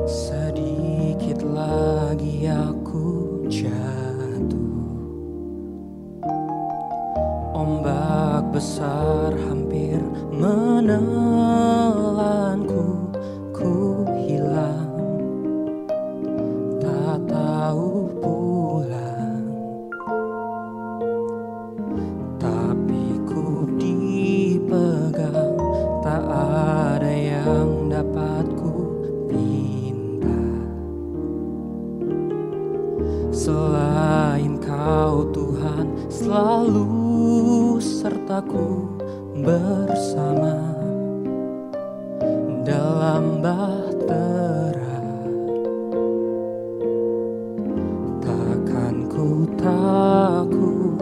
Sedikit lagi aku jatuh, ombak besar hampir menelanku, ku hilang, tak tahu pulang. Tapi ku dipegang, tak ada yang dapat ku pinta selain Kau Tuhan, selalu sertaku bersama dalam bahtera. Takkan ku takut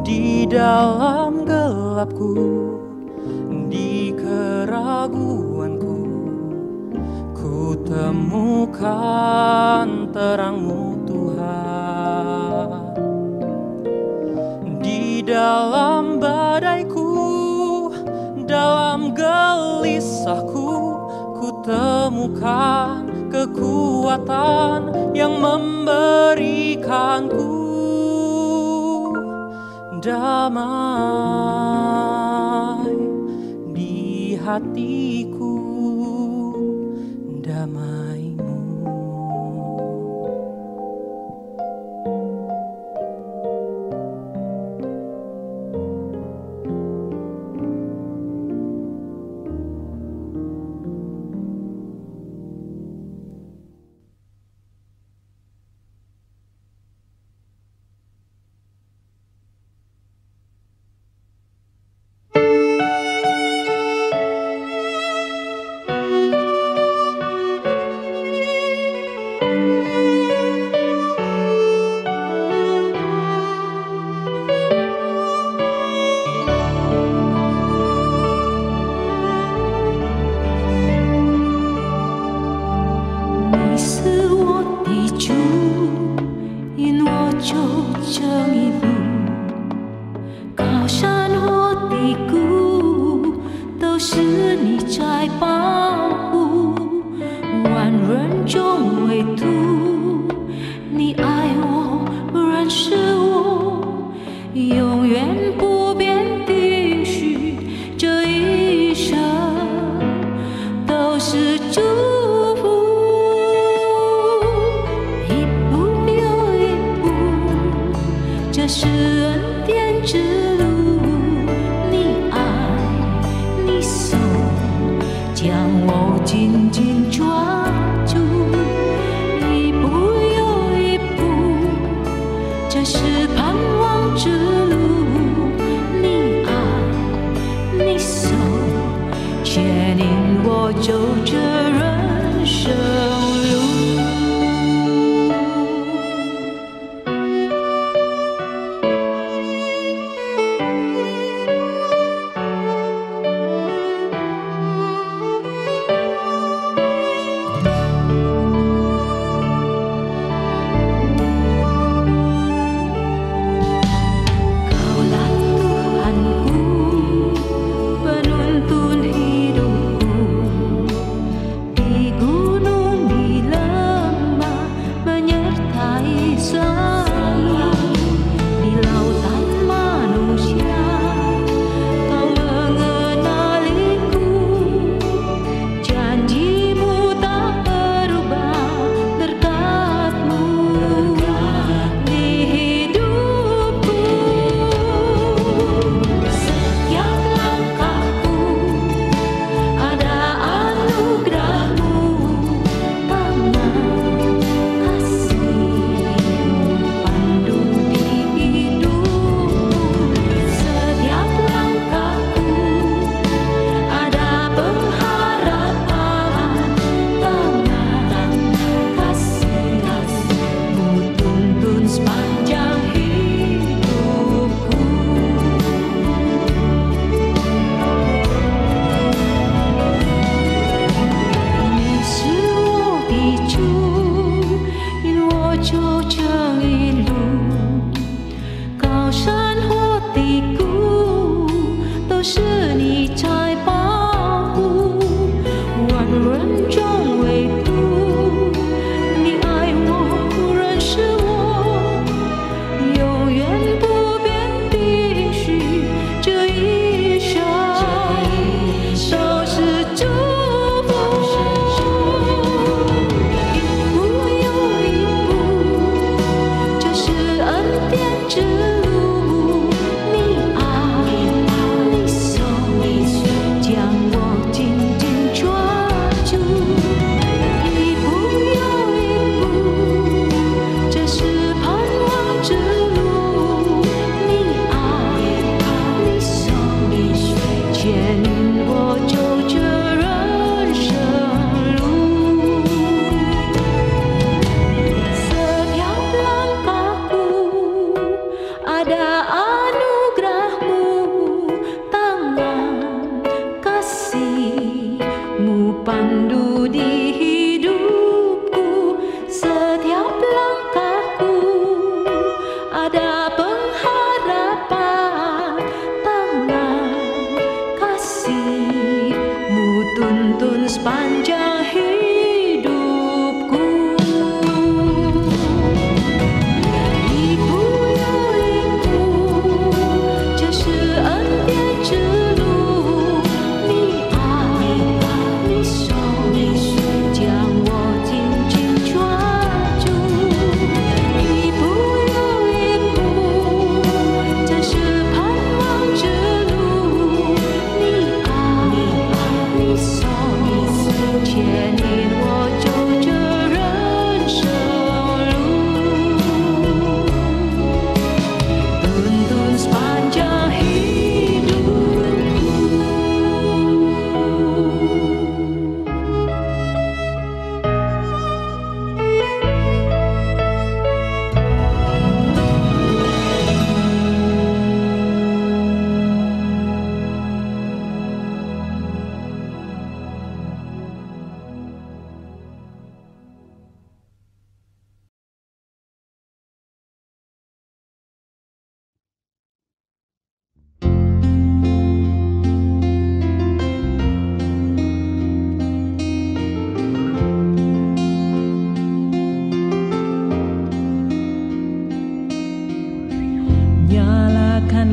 di dalam gelapku, di keraguanku, ku temukan terang-Mu Tuhan. Di dalam badaiku, dalam gelisahku, ku temukan kekuatan yang memberikanku damai di hatiku, damai-Mu.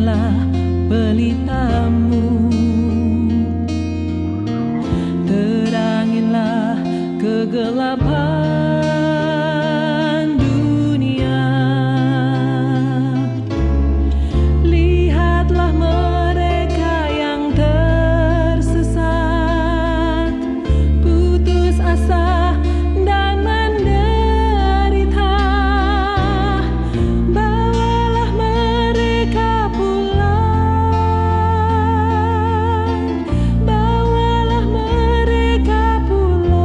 teranginlah pelitamu, teranginlah kegelapan dunia. Lihatlah mereka yang tersesat, putus asa dan menderita. Bawalah mereka pulang, bawalah mereka pulang.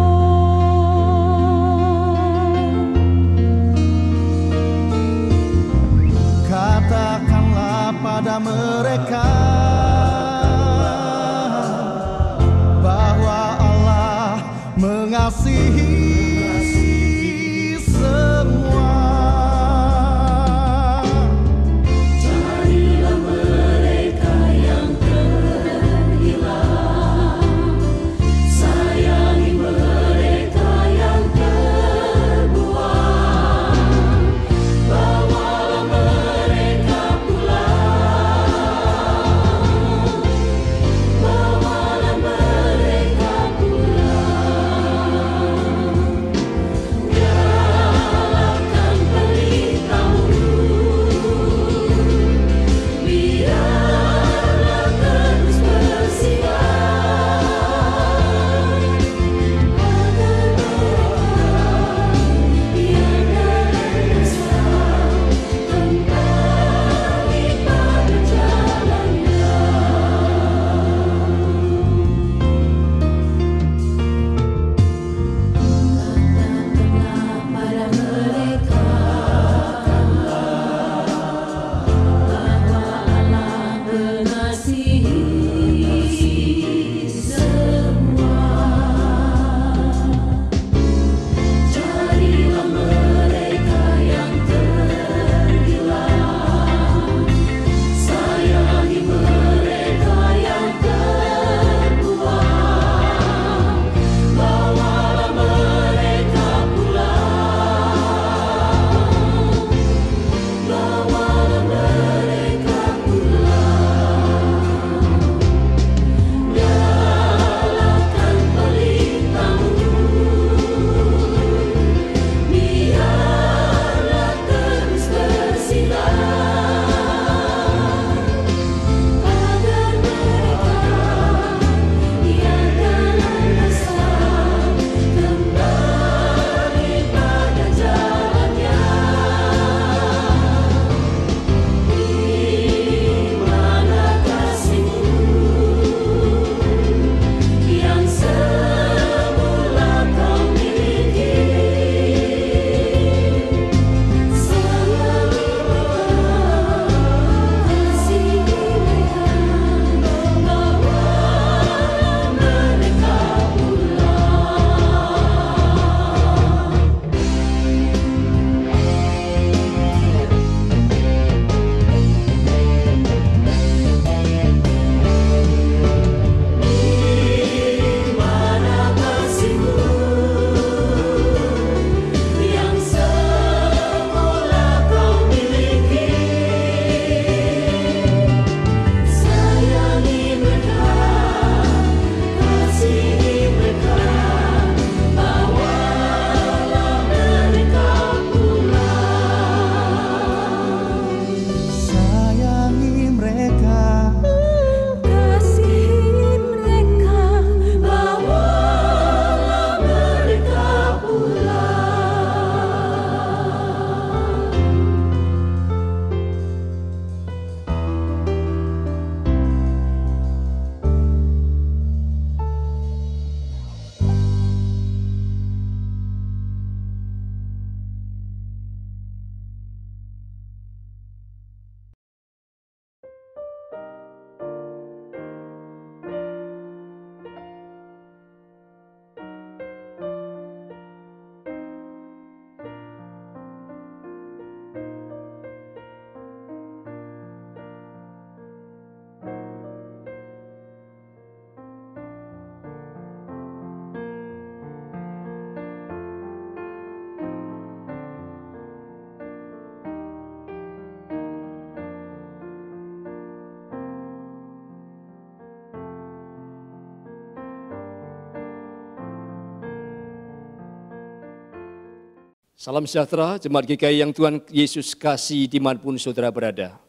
Salam sejahtera, jemaat GKI yang Tuhan Yesus kasih dimanapun saudara berada.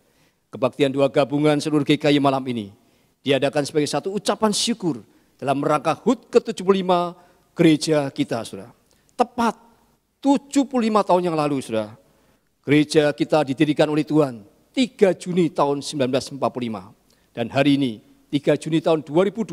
Kebaktian doa gabungan seluruh GKI malam ini diadakan sebagai satu ucapan syukur dalam rangka HUT ke-75 gereja kita, saudara. Tepat 75 tahun yang lalu, saudara, gereja kita didirikan oleh Tuhan 3 Juni tahun 1945. Dan hari ini, 3 Juni tahun 2020,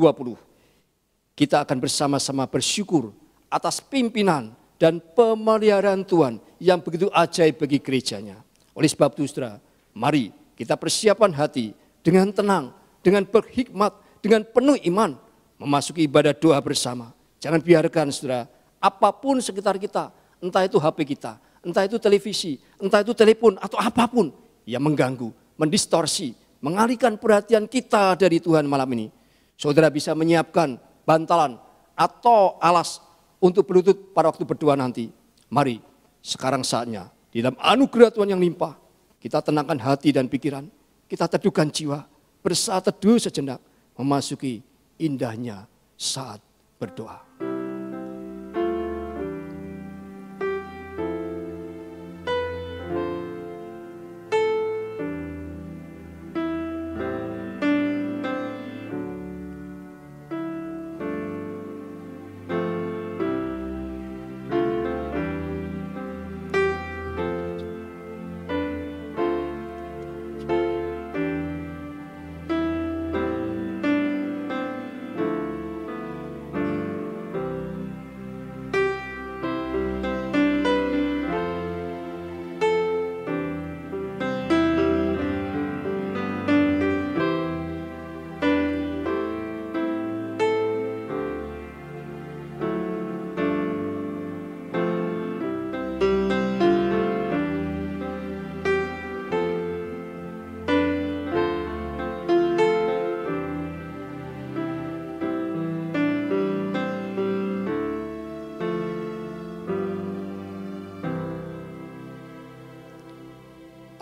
kita akan bersama-sama bersyukur atas pimpinan dan pemeliharaan Tuhan yang begitu ajaib bagi gerejanya. Oleh sebab itu, saudara, mari kita persiapan hati dengan tenang, dengan berhikmat, dengan penuh iman, memasuki ibadah doa bersama. Jangan biarkan, saudara, apapun sekitar kita, entah itu HP kita, entah itu televisi, entah itu telepon, atau apapun yang mengganggu, mendistorsi, mengalihkan perhatian kita dari Tuhan malam ini. Saudara bisa menyiapkan bantalan atau alas untuk berlutut pada waktu berdoa nanti. Mari, sekarang saatnya, di dalam anugerah Tuhan yang limpah, kita tenangkan hati dan pikiran, kita teduhkan jiwa, bersaat teduh sejenak, memasuki indahnya saat berdoa.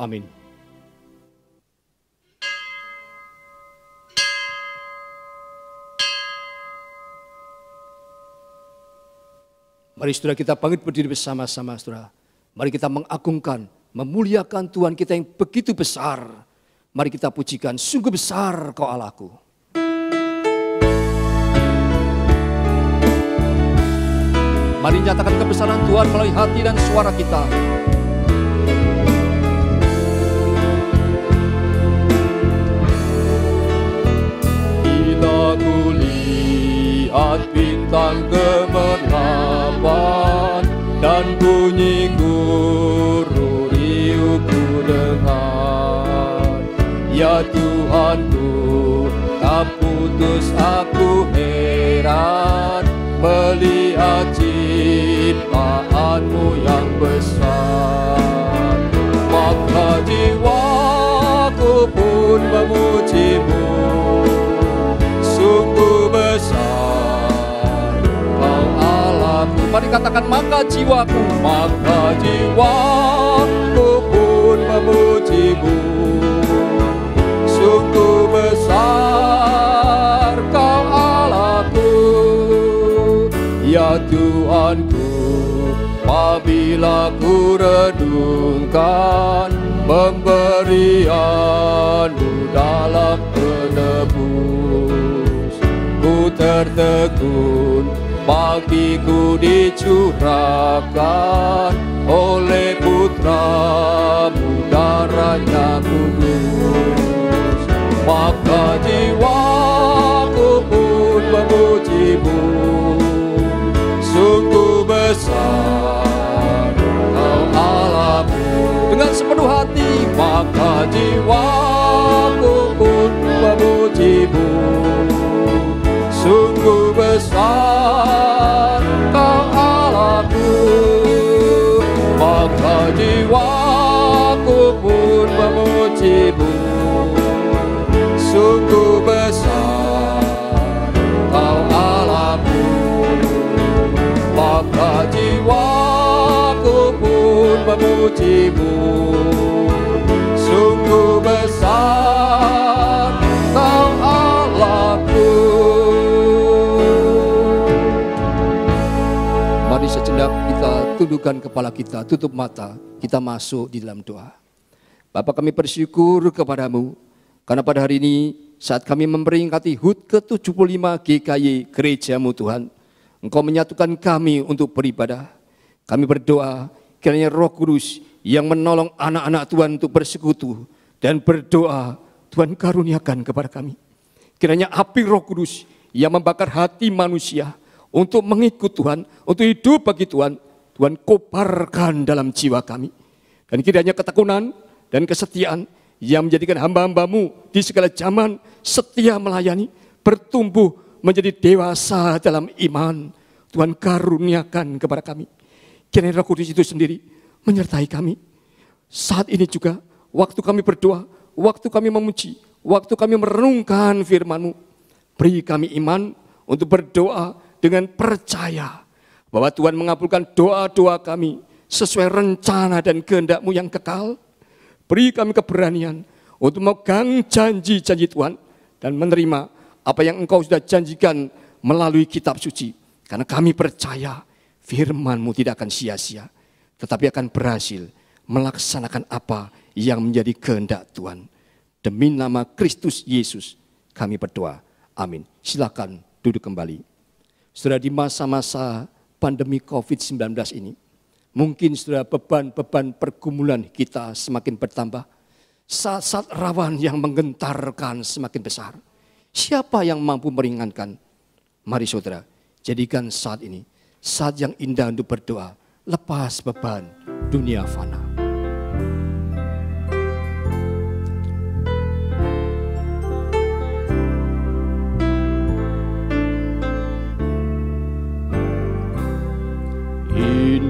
Amin. Mari saudara kita bangkit berdiri bersama-sama, saudara. Mari kita mengagungkan, memuliakan Tuhan kita yang begitu besar. Mari kita pujikan, sungguh besar Kau Allahku. Mari nyatakan kebesaran Tuhan melalui hati dan suara kita. Ku lihat bintang gemerlapan dan bunyi guru riuh ku dengar. Ya Tuhanku, tak putus aku heran melihat ciptaanmu yang besar. Maka jiwaku pun memujimu, sungguh besar Kau Allahku. Mari katakan, maka jiwaku pun memujimu, sungguh besar Kau Allahku. Ya Tuhanku, apabila ku renungkan pemberian-Mu dalam penebus, ku tertegun, bagiku dicurahkan oleh Putra-Mu, darahnya kudus. Maka jiwaku pun memuji-Mu, sungguh besar Kau Allahku. Dengan sepenuh hati, maka jiwaku pun memuji-Mu, sungguh besar Kau Allahku. Maka jiwaku pun memuji-Mu, sungguh besar Kau Allahku. Maka jiwaku pun memuji-Mu, sungguh besar Kau Allahku. Mari sejenak kita tundukkan kepala kita, tutup mata, kita masuk di dalam doa. Bapa, kami bersyukur kepadamu, karena pada hari ini saat kami memperingati HUT ke-75 GKY Gerejamu Tuhan, Engkau menyatukan kami untuk beribadah. Kami berdoa kiranya Roh Kudus yang menolong anak-anak Tuhan untuk bersekutu dan berdoa, Tuhan karuniakan kepada kami. Kiranya api Roh Kudus yang membakar hati manusia untuk mengikut Tuhan, untuk hidup bagi Tuhan, Tuhan kobarkan dalam jiwa kami. Dan kiranya ketekunan dan kesetiaan yang menjadikan hamba-hambamu di segala zaman setia melayani, bertumbuh menjadi dewasa dalam iman. Tuhan karuniakan kepada kami. Kiranya Roh Kudus itu sendiri menyertai kami. Saat ini juga, waktu kami berdoa, waktu kami memuji, waktu kami merenungkan firman-Mu, beri kami iman untuk berdoa dengan percaya bahwa Tuhan mengabulkan doa-doa kami sesuai rencana dan kehendak-Mu yang kekal. Beri kami keberanian untuk memegang janji-janji Tuhan dan menerima apa yang Engkau sudah janjikan melalui kitab suci. Karena kami percaya firman-Mu tidak akan sia-sia, tetapi akan berhasil melaksanakan apa yang menjadi kehendak Tuhan. Demi nama Kristus Yesus kami berdoa. Amin. Silakan duduk kembali. Saudara, di masa-masa pandemi COVID-19 ini, mungkin saudara beban-beban pergumulan kita semakin bertambah. Saat-saat rawan yang menggentarkan semakin besar. Siapa yang mampu meringankan? Mari saudara, jadikan saat ini saat yang indah untuk berdoa, lepas beban dunia fana.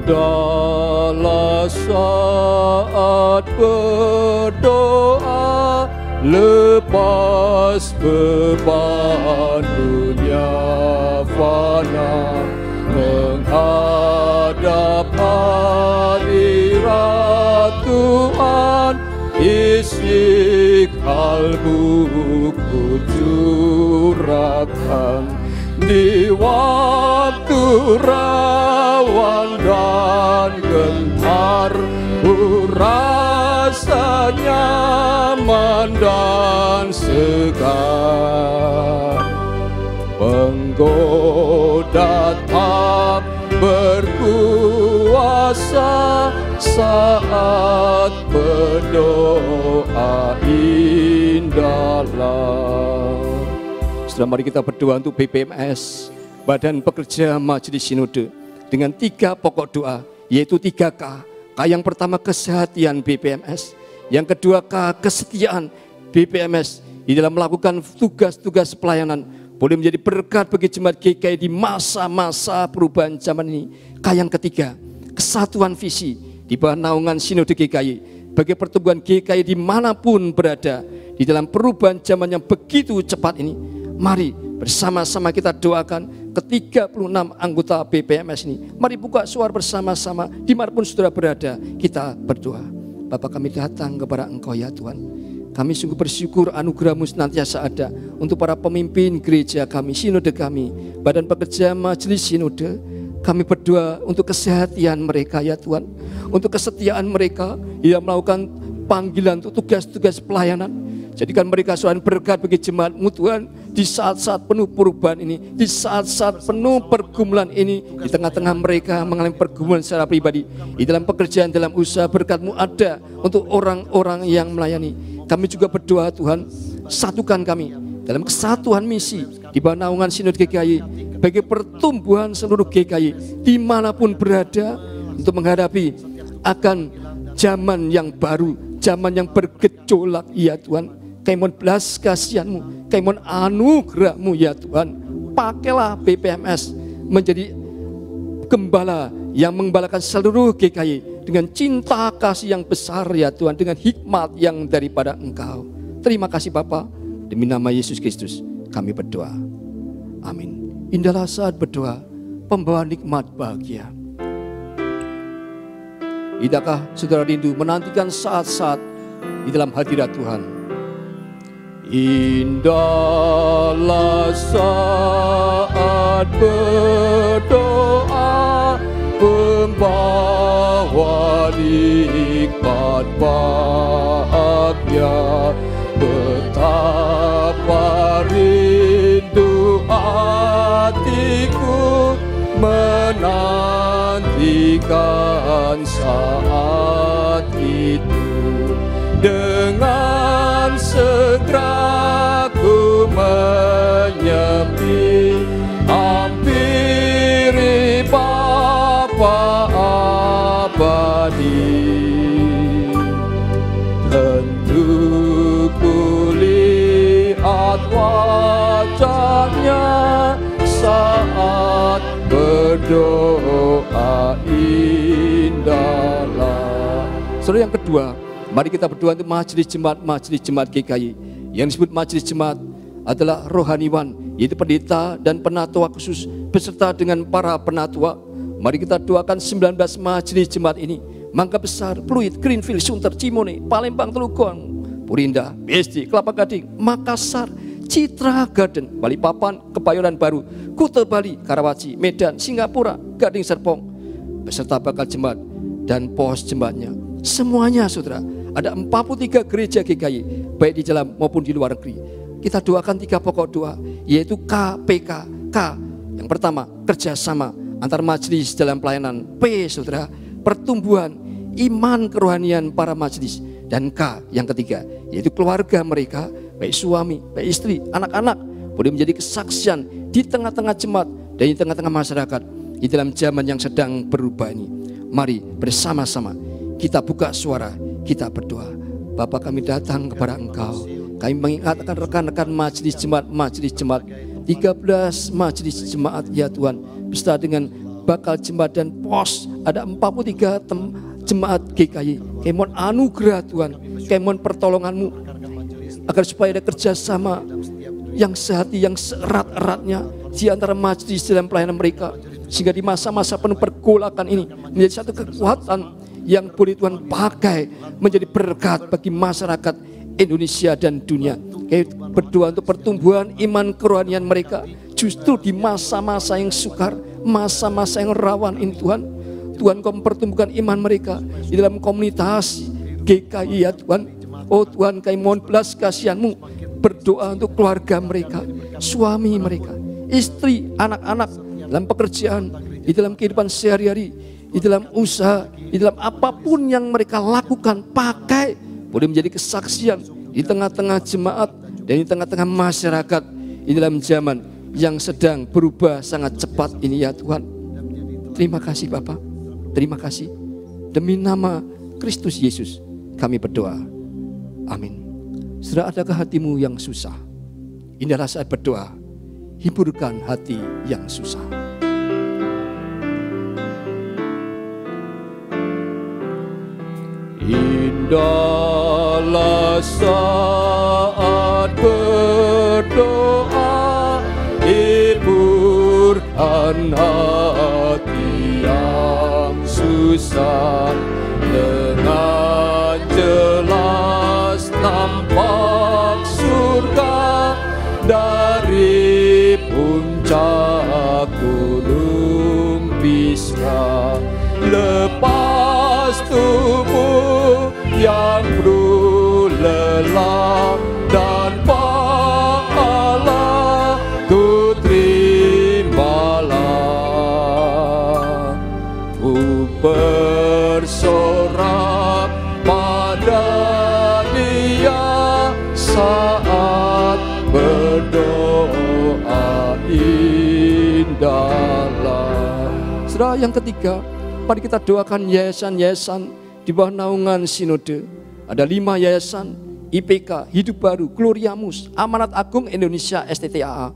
Indahlah saat berdoa, lepas beban dunia fana, menghadap hadirat Tuhan, isi kalbuku curahkan. Di waktu rawan dan gentar, ku rasa nyaman dan segar. Penggoda tak berkuasa saat berdoa indahlah. Setelah mari kita berdoa untuk BPMS, Badan Pekerja Majelis Sinode, dengan 3 pokok doa, yaitu 3K. K yang pertama kesehatan BPMS, yang kedua K kesetiaan BPMS di dalam melakukan tugas-tugas pelayanan, boleh menjadi berkat bagi jemaat GKI di masa-masa perubahan zaman ini. K yang ketiga, kesatuan visi di bawah naungan Sinode GKI, bagi pertumbuhan GKI dimanapun berada di dalam perubahan zaman yang begitu cepat ini. Mari bersama-sama kita doakan ke-36 anggota BPMS ini. Mari buka suara bersama-sama dimanapun saudara berada, kita berdoa. Bapa, kami datang kepada Engkau ya Tuhan. Kami sungguh bersyukur anugerah-Mu senantiasa ada untuk para pemimpin gereja kami, sinode kami, Badan Pekerja Majelis Sinode. Kami berdoa untuk kesehatan mereka ya Tuhan, untuk kesetiaan mereka yang melakukan panggilan untuk tugas-tugas pelayanan. Jadikan mereka Tuhan berkat bagi jemaat-Mu Tuhan di saat-saat penuh perubahan ini, di saat-saat penuh pergumulan ini, di tengah-tengah mereka mengalami pergumulan secara pribadi. Di dalam pekerjaan, dalam usaha, berkat-Mu ada untuk orang-orang yang melayani. Kami juga berdoa Tuhan, satukan kami dalam kesatuan misi di bawah naungan Sinode GKI, bagi pertumbuhan seluruh GKI dimanapun berada, untuk menghadapi akan zaman yang baru, zaman yang bergejolak ya Tuhan. Kami mohon belas kasihan-Mu, kami mohon anugerah-Mu ya Tuhan. Pakailah BPMS menjadi gembala yang menggembalakan seluruh GKI dengan cinta kasih yang besar ya Tuhan, dengan hikmat yang daripada Engkau. Terima kasih Bapa, demi nama Yesus Kristus kami berdoa. Amin. Indahlah saat berdoa, pembawa nikmat bahagia. Tidakkah saudara rindu menantikan saat-saat di dalam hadirat Tuhan? Indahlah saat berdoa, membawa nikmat bahagia. Betapa rindu hatiku menantikan saat itu. Dengan segera ku menyepi, hampiri Bapa abadi. Tentu ku lihat wajahnya saat berdoa indahlah. Saudara, yang kedua, mari kita berdoa untuk majelis jemaat GKI. Yang disebut majelis jemaat adalah rohaniwan, yaitu pendeta dan penatua khusus beserta dengan para penatua. Mari kita doakan 19 majelis jemaat ini. Mangga Besar, Pluit, Greenfield, Sunter, Cimone, Palembang, Telukong, Purinda, BSD, Kelapa Gading, Makassar, Citra Garden, Balikpapan, Kebayoran Baru, Kuta Bali, Karawaci, Medan, Singapura, Gading Serpong, beserta bakal jemaat dan pos jemaatnya. Semuanya saudara, ada 43 gereja GKI, baik di dalam maupun di luar negeri. Kita doakan 3 pokok doa, yaitu KPK. K, yang pertama, kerjasama antar majelis dalam pelayanan. P, saudara, pertumbuhan iman kerohanian para majelis. Dan K, yang ketiga, yaitu keluarga mereka, baik suami, baik istri, anak-anak, boleh menjadi kesaksian di tengah-tengah jemaat dan di tengah-tengah masyarakat di dalam zaman yang sedang berubah ini. Mari bersama-sama kita buka suara, kita berdoa. Bapa, kami datang kepada Engkau. Kami mengingatkan rekan-rekan majelis jemaat 13 majelis jemaat ya Tuhan, beserta dengan bakal jemaat dan pos. Ada 43 jemaat GKI. Kami mohon anugerah Tuhan, kami mohon pertolongan-Mu agar supaya ada kerjasama yang sehati, yang seerat-eratnya di antara majelis dalam pelayanan mereka, sehingga di masa-masa penuh pergolakan ini menjadi satu kekuatan yang boleh Tuhan pakai menjadi berkat bagi masyarakat Indonesia dan dunia. Kami berdoa untuk pertumbuhan iman kerohanian mereka justru di masa-masa yang sukar, masa-masa yang rawan ini Tuhan. Tuhan, Kau mempertumbuhkan iman mereka di dalam komunitas GKI ya Tuhan. Oh Tuhan, kami mohon belas kasihan-Mu, berdoa untuk keluarga mereka, suami mereka, istri, anak-anak, dalam pekerjaan, di dalam kehidupan sehari-hari, di dalam usaha, di dalam apapun yang mereka lakukan, pakai boleh menjadi kesaksian di tengah-tengah jemaat dan di tengah-tengah masyarakat di dalam zaman yang sedang berubah sangat cepat ini ya Tuhan. Terima kasih Bapa, terima kasih. Demi nama Kristus Yesus kami berdoa. Amin. Saudara, adakah hatimu yang susah? Inilah saat berdoa. Hiburkan hati yang susah. Indahlah saat berdoa, hiburkan hati yang susah. Dengan jelas nampak surga dari puncak gunung Pisgah. Lepas tubuh yang berlelah dan pahala ku terimalah. Ku bersorak pada Dia saat berdoa indahlah. Saudara, yang ketiga, mari kita doakan yayasan-yayasan di bawah naungan sinode. Ada 5 yayasan: IPK, Hidup Baru, Gloriamus, Amanat Agung Indonesia STTAA,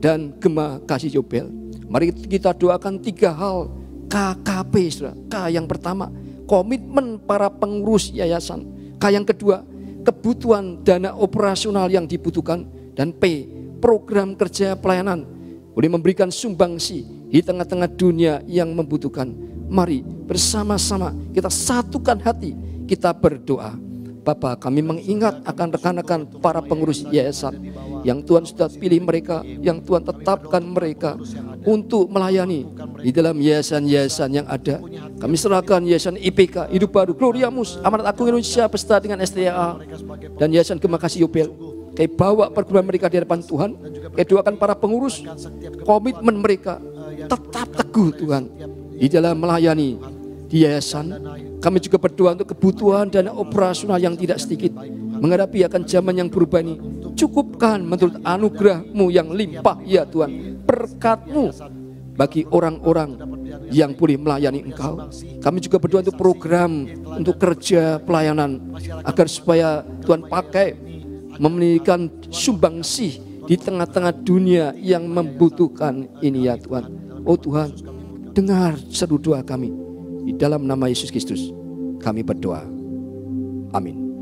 dan Gema Kasih Yobel. Mari kita doakan 3 hal KKP, saudara. K yang pertama, komitmen para pengurus yayasan. K yang kedua, kebutuhan dana operasional yang dibutuhkan. Dan P, program kerja pelayanan, boleh memberikan sumbangsi di tengah-tengah dunia yang membutuhkan. Mari bersama-sama kita satukan hati, kita berdoa. Bapa, kami mengingat akan rekan-rekan para pengurus yayasan yang Tuhan sudah pilih mereka, yang Tuhan tetapkan mereka untuk melayani di dalam yayasan-yayasan yang ada. Kami serahkan yayasan IPK, Hidup Baru, Gloriamus, Amanat Agung Indonesia beserta dengan STAA dan yayasan Gemah Kasih Yobel. Kami bawa pergumulan mereka di hadapan Tuhan. Kami doakan para pengurus, komitmen mereka tetap teguh Tuhan di dalam melayani di yayasan. Kami juga berdoa untuk kebutuhan dana operasional yang tidak sedikit menghadapi akan zaman yang berubah ini. Cukupkan menurut anugerah-Mu yang limpah ya Tuhan, berkat-Mu bagi orang-orang yang boleh melayani Engkau. Kami juga berdoa untuk program, untuk kerja pelayanan, agar supaya Tuhan pakai memberikan sumbangsih di tengah-tengah dunia yang membutuhkan ini ya Tuhan. Oh Tuhan, dengar seru doa kami. Di dalam nama Yesus Kristus kami berdoa. Amin.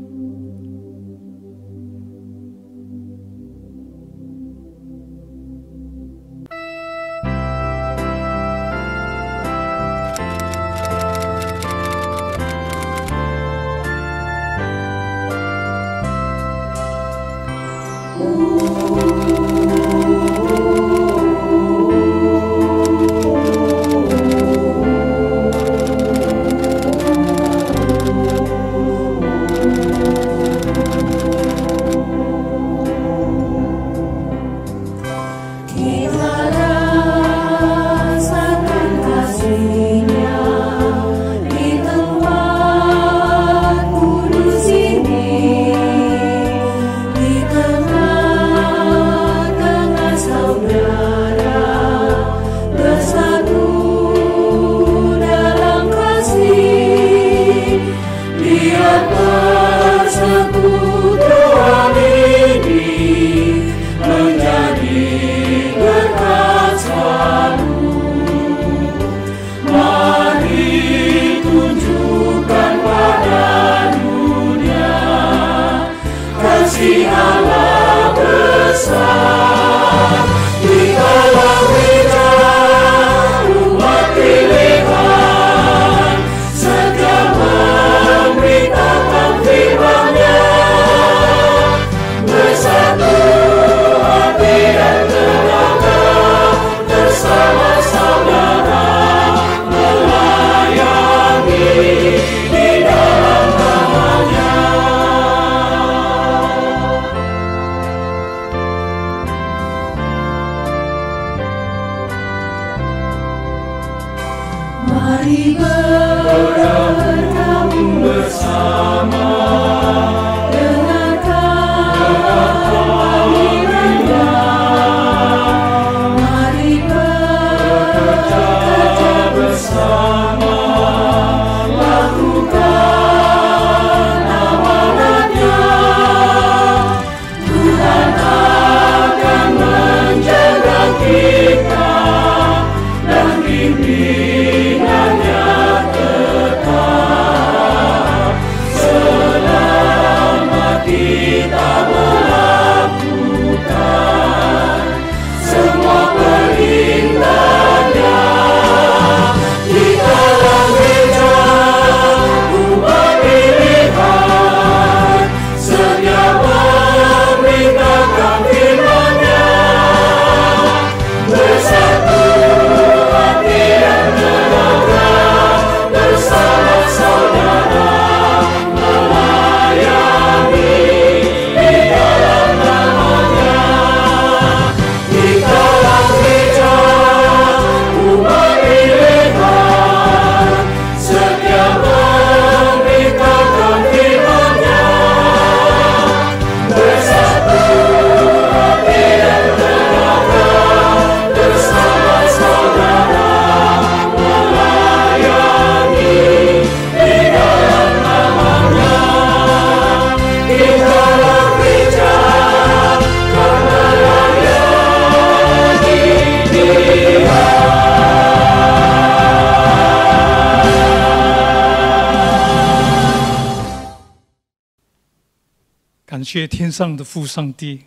感谢天上的父上帝，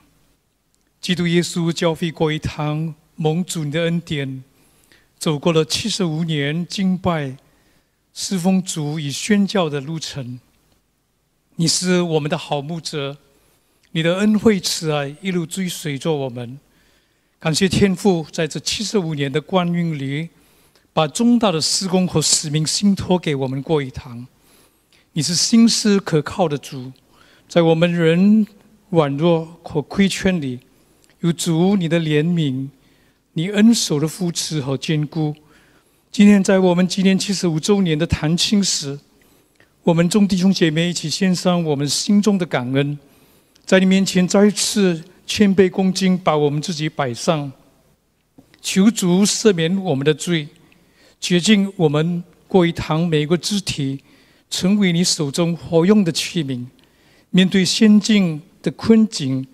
基督耶稣教会国语堂蒙主你的恩典，走过了75年敬拜、侍奉主与宣教的路程。你是我们的好牧者，你的恩惠慈爱一路追随着我们。感谢天父在这75年的光阴里，把重大的事工和使命信托给我们过一堂。你是信实可靠的主，在我们人软弱和亏欠里，有主你的怜悯，你恩手的扶持和坚固。今天在我们纪念75周年的谈庆时，我们众弟兄姐妹一起献上我们心中的感恩，在你面前再次谦卑恭敬，把我们自己摆上，求主赦免我们的罪，洁净我们过一堂每一个肢体，成为你手中活用的器皿。面对先进的困境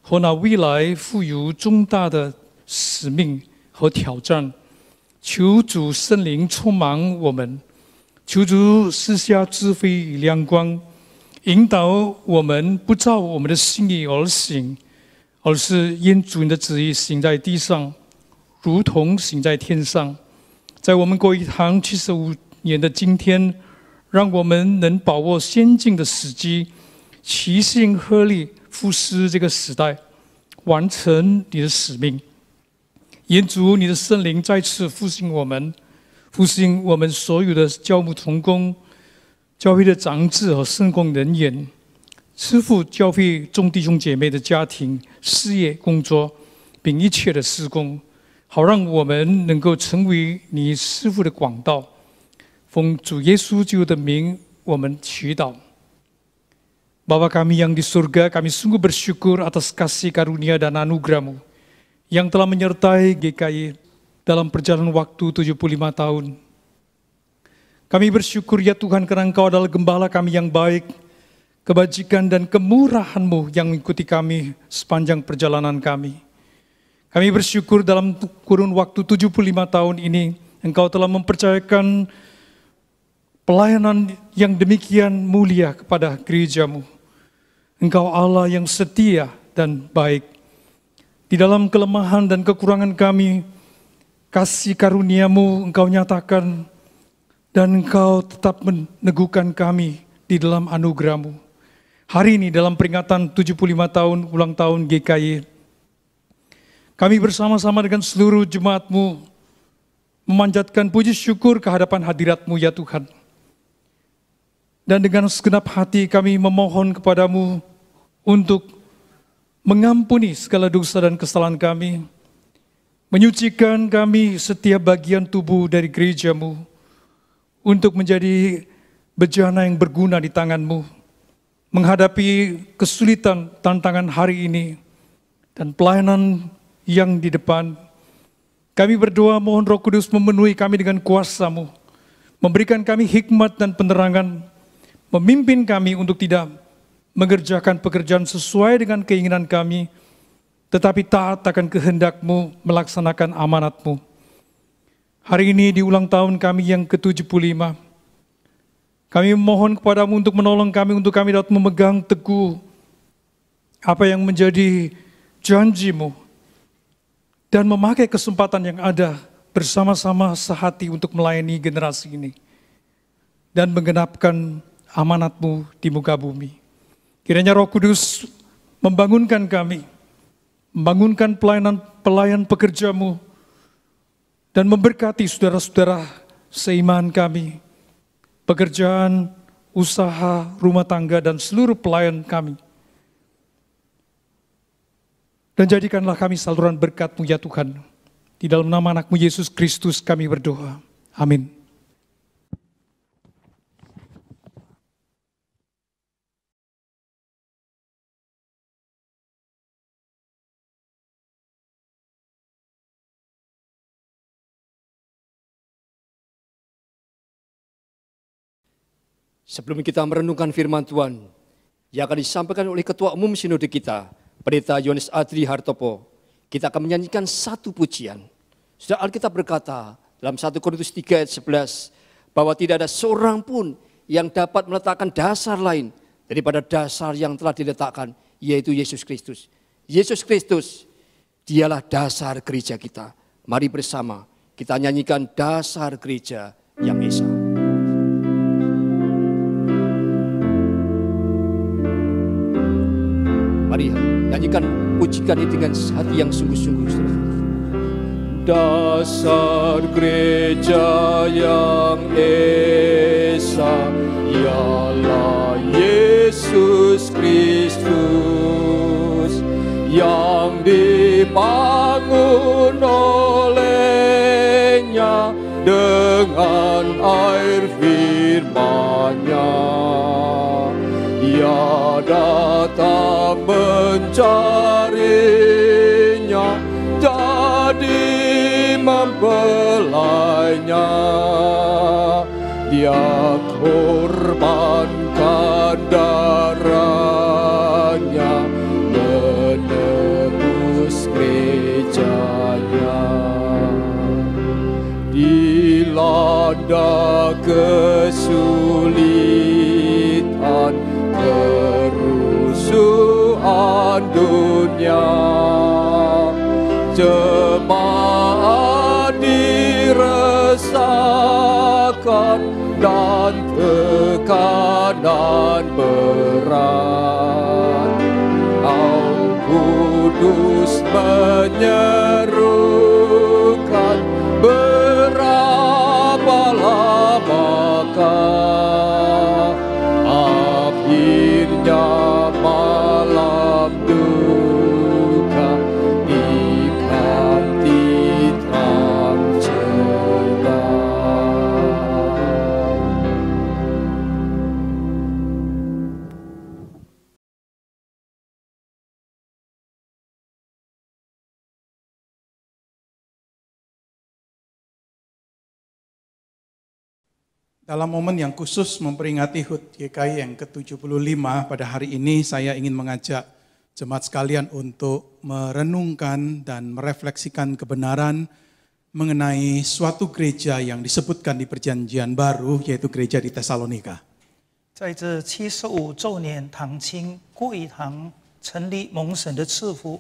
和那未来富有重大的使命和挑战，求主圣灵充满我们，求主赐下智慧与亮光，引导我们不照我们的心意而行，而是因主的旨意行在地上，如同行在天上。在我们过一堂75年的今天，让我们能把握先进的时机，齐心合力服侍这个时代，完成你的使命。愿主你的圣灵再次复兴我们，复兴我们所有的教牧同工、教会的长子和圣工人员，赐福教会众弟兄姐妹的家庭、事业、工作，并一切的事工，好让我们能够成为你师傅的管道。奉主耶稣基督的名，我们祈祷。Bapa kami yang di surga, kami sungguh bersyukur atas kasih karunia dan anugerah-Mu yang telah menyertai GKI dalam perjalanan waktu 75 tahun. Kami bersyukur ya Tuhan karena Engkau adalah gembala kami yang baik, kebajikan dan kemurahan-Mu yang mengikuti kami sepanjang perjalanan kami. Kami bersyukur dalam kurun waktu 75 tahun ini, Engkau telah mempercayakan pelayanan yang demikian mulia kepada gereja-Mu. Engkau Allah yang setia dan baik. Di dalam kelemahan dan kekurangan kami, kasih karunia-Mu Engkau nyatakan, dan Engkau tetap meneguhkan kami di dalam anugerah-Mu. Hari ini dalam peringatan 75 tahun ulang tahun GKI, kami bersama-sama dengan seluruh jemaat-Mu memanjatkan puji syukur ke hadapan hadirat-Mu ya Tuhan. Dan dengan segenap hati kami memohon kepada-Mu untuk mengampuni segala dosa dan kesalahan kami, menyucikan kami setiap bagian tubuh dari gereja-Mu, untuk menjadi bejana yang berguna di tangan-Mu, menghadapi kesulitan tantangan hari ini, dan pelayanan yang di depan. Kami berdoa mohon Roh Kudus memenuhi kami dengan kuasa-Mu, memberikan kami hikmat dan penerangan, memimpin kami untuk tidak mengerjakan pekerjaan sesuai dengan keinginan kami, tetapi taat akan kehendak-Mu, melaksanakan amanat-Mu. Hari ini di ulang tahun kami yang ke-75, kami memohon kepada-Mu untuk menolong kami, untuk kami dapat memegang teguh apa yang menjadi janji-Mu, dan memakai kesempatan yang ada bersama-sama sehati untuk melayani generasi ini, dan menggenapkan amanat-Mu di muka bumi. Kiranya Roh Kudus membangunkan kami, membangunkan pelayan pekerja-Mu, dan memberkati saudara-saudara seiman kami, pekerjaan, usaha, rumah tangga, dan seluruh pelayan kami. Dan jadikanlah kami saluran berkat-Mu ya Tuhan. Di dalam nama anak-Mu Yesus Kristus kami berdoa. Amin. Sebelum kita merenungkan firman Tuhan yang akan disampaikan oleh Ketua Umum Sinode kita, Pendeta Yohanes Adri Hartopo, kita akan menyanyikan satu pujian. Sudah Alkitab berkata dalam 1 Korintus 3 ayat 11, bahwa tidak ada seorang pun yang dapat meletakkan dasar lain daripada dasar yang telah diletakkan, yaitu Yesus Kristus. Yesus Kristus, dialah dasar gereja kita. Mari bersama kita nyanyikan dasar gereja yang esa. Mari nyanyikan, pujikan itu dengan hati yang sungguh-sungguh. Dasar gereja yang esa ialah Yesus Kristus, yang dibangun olehnya dengan air firman-Nya. Ia datang mencarinya, jadi mempelainya. Dia korbankan darahnya, menebus gerejanya. Dilanda kesulitan, kerusuhan dunia, jemaat diresahkan dan tekanan berat. Roh Kudus menyerukan, berapa lamakah akhirnya malam duka diganti terang cerah. Dalam momen yang khusus memperingati HUT GKI yang ke-75 pada hari ini, saya ingin mengajak jemaat sekalian untuk merenungkan dan merefleksikan kebenaran mengenai suatu gereja yang disebutkan di Perjanjian Baru, yaitu gereja di Tesalonika. 在这75周年堂庆贵堂成立蒙神的赐福，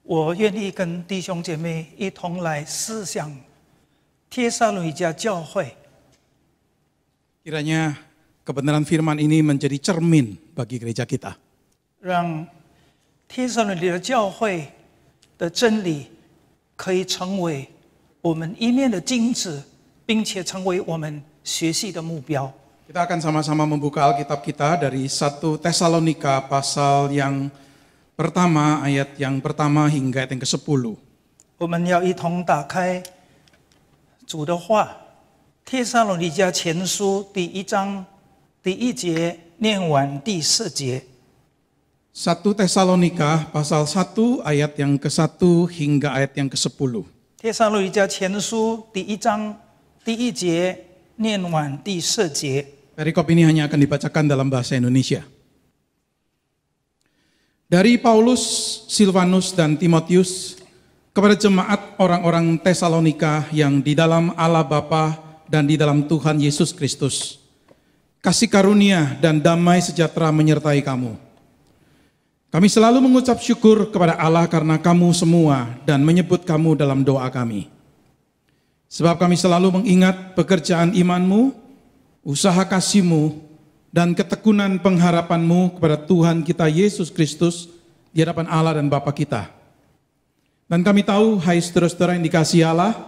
我愿意跟弟兄姐妹一同来思想帖撒罗尼迦教会。 Kiranya kebenaran firman ini menjadi cermin bagi gereja kita. 让帖撒罗尼迦教会的真理可以成为我们一面的镜子，并且成为我们学习的目标。 Kita akan sama-sama membuka Alkitab kita dari 1 Tesalonika pasal yang pertama, ayat yang pertama hingga ayat yang ke-10. 我们要一同打开主的话，帖撒罗尼迦前书第1章第1节念完第4节。 1 Tesalonika pasal 1 ayat yang ke-1 hingga ayat yang ke-10. 帖撒罗尼迦前书第1章第1节念完第4节。 Perikop ini hanya akan dibacakan dalam bahasa Indonesia. Dari Paulus, Silvanus, dan Timotius kepada jemaat orang-orang Tesalonika yang di dalam Allah Bapa dan di dalam Tuhan Yesus Kristus, kasih karunia dan damai sejahtera menyertai kamu. Kami selalu mengucap syukur kepada Allah karena kamu semua dan menyebut kamu dalam doa kami. Sebab kami selalu mengingat pekerjaan imanmu, usaha kasihmu, dan ketekunan pengharapanmu kepada Tuhan kita Yesus Kristus di hadapan Allah dan Bapa kita. Dan kami tahu, hai saudara-saudara yang dikasihi Allah,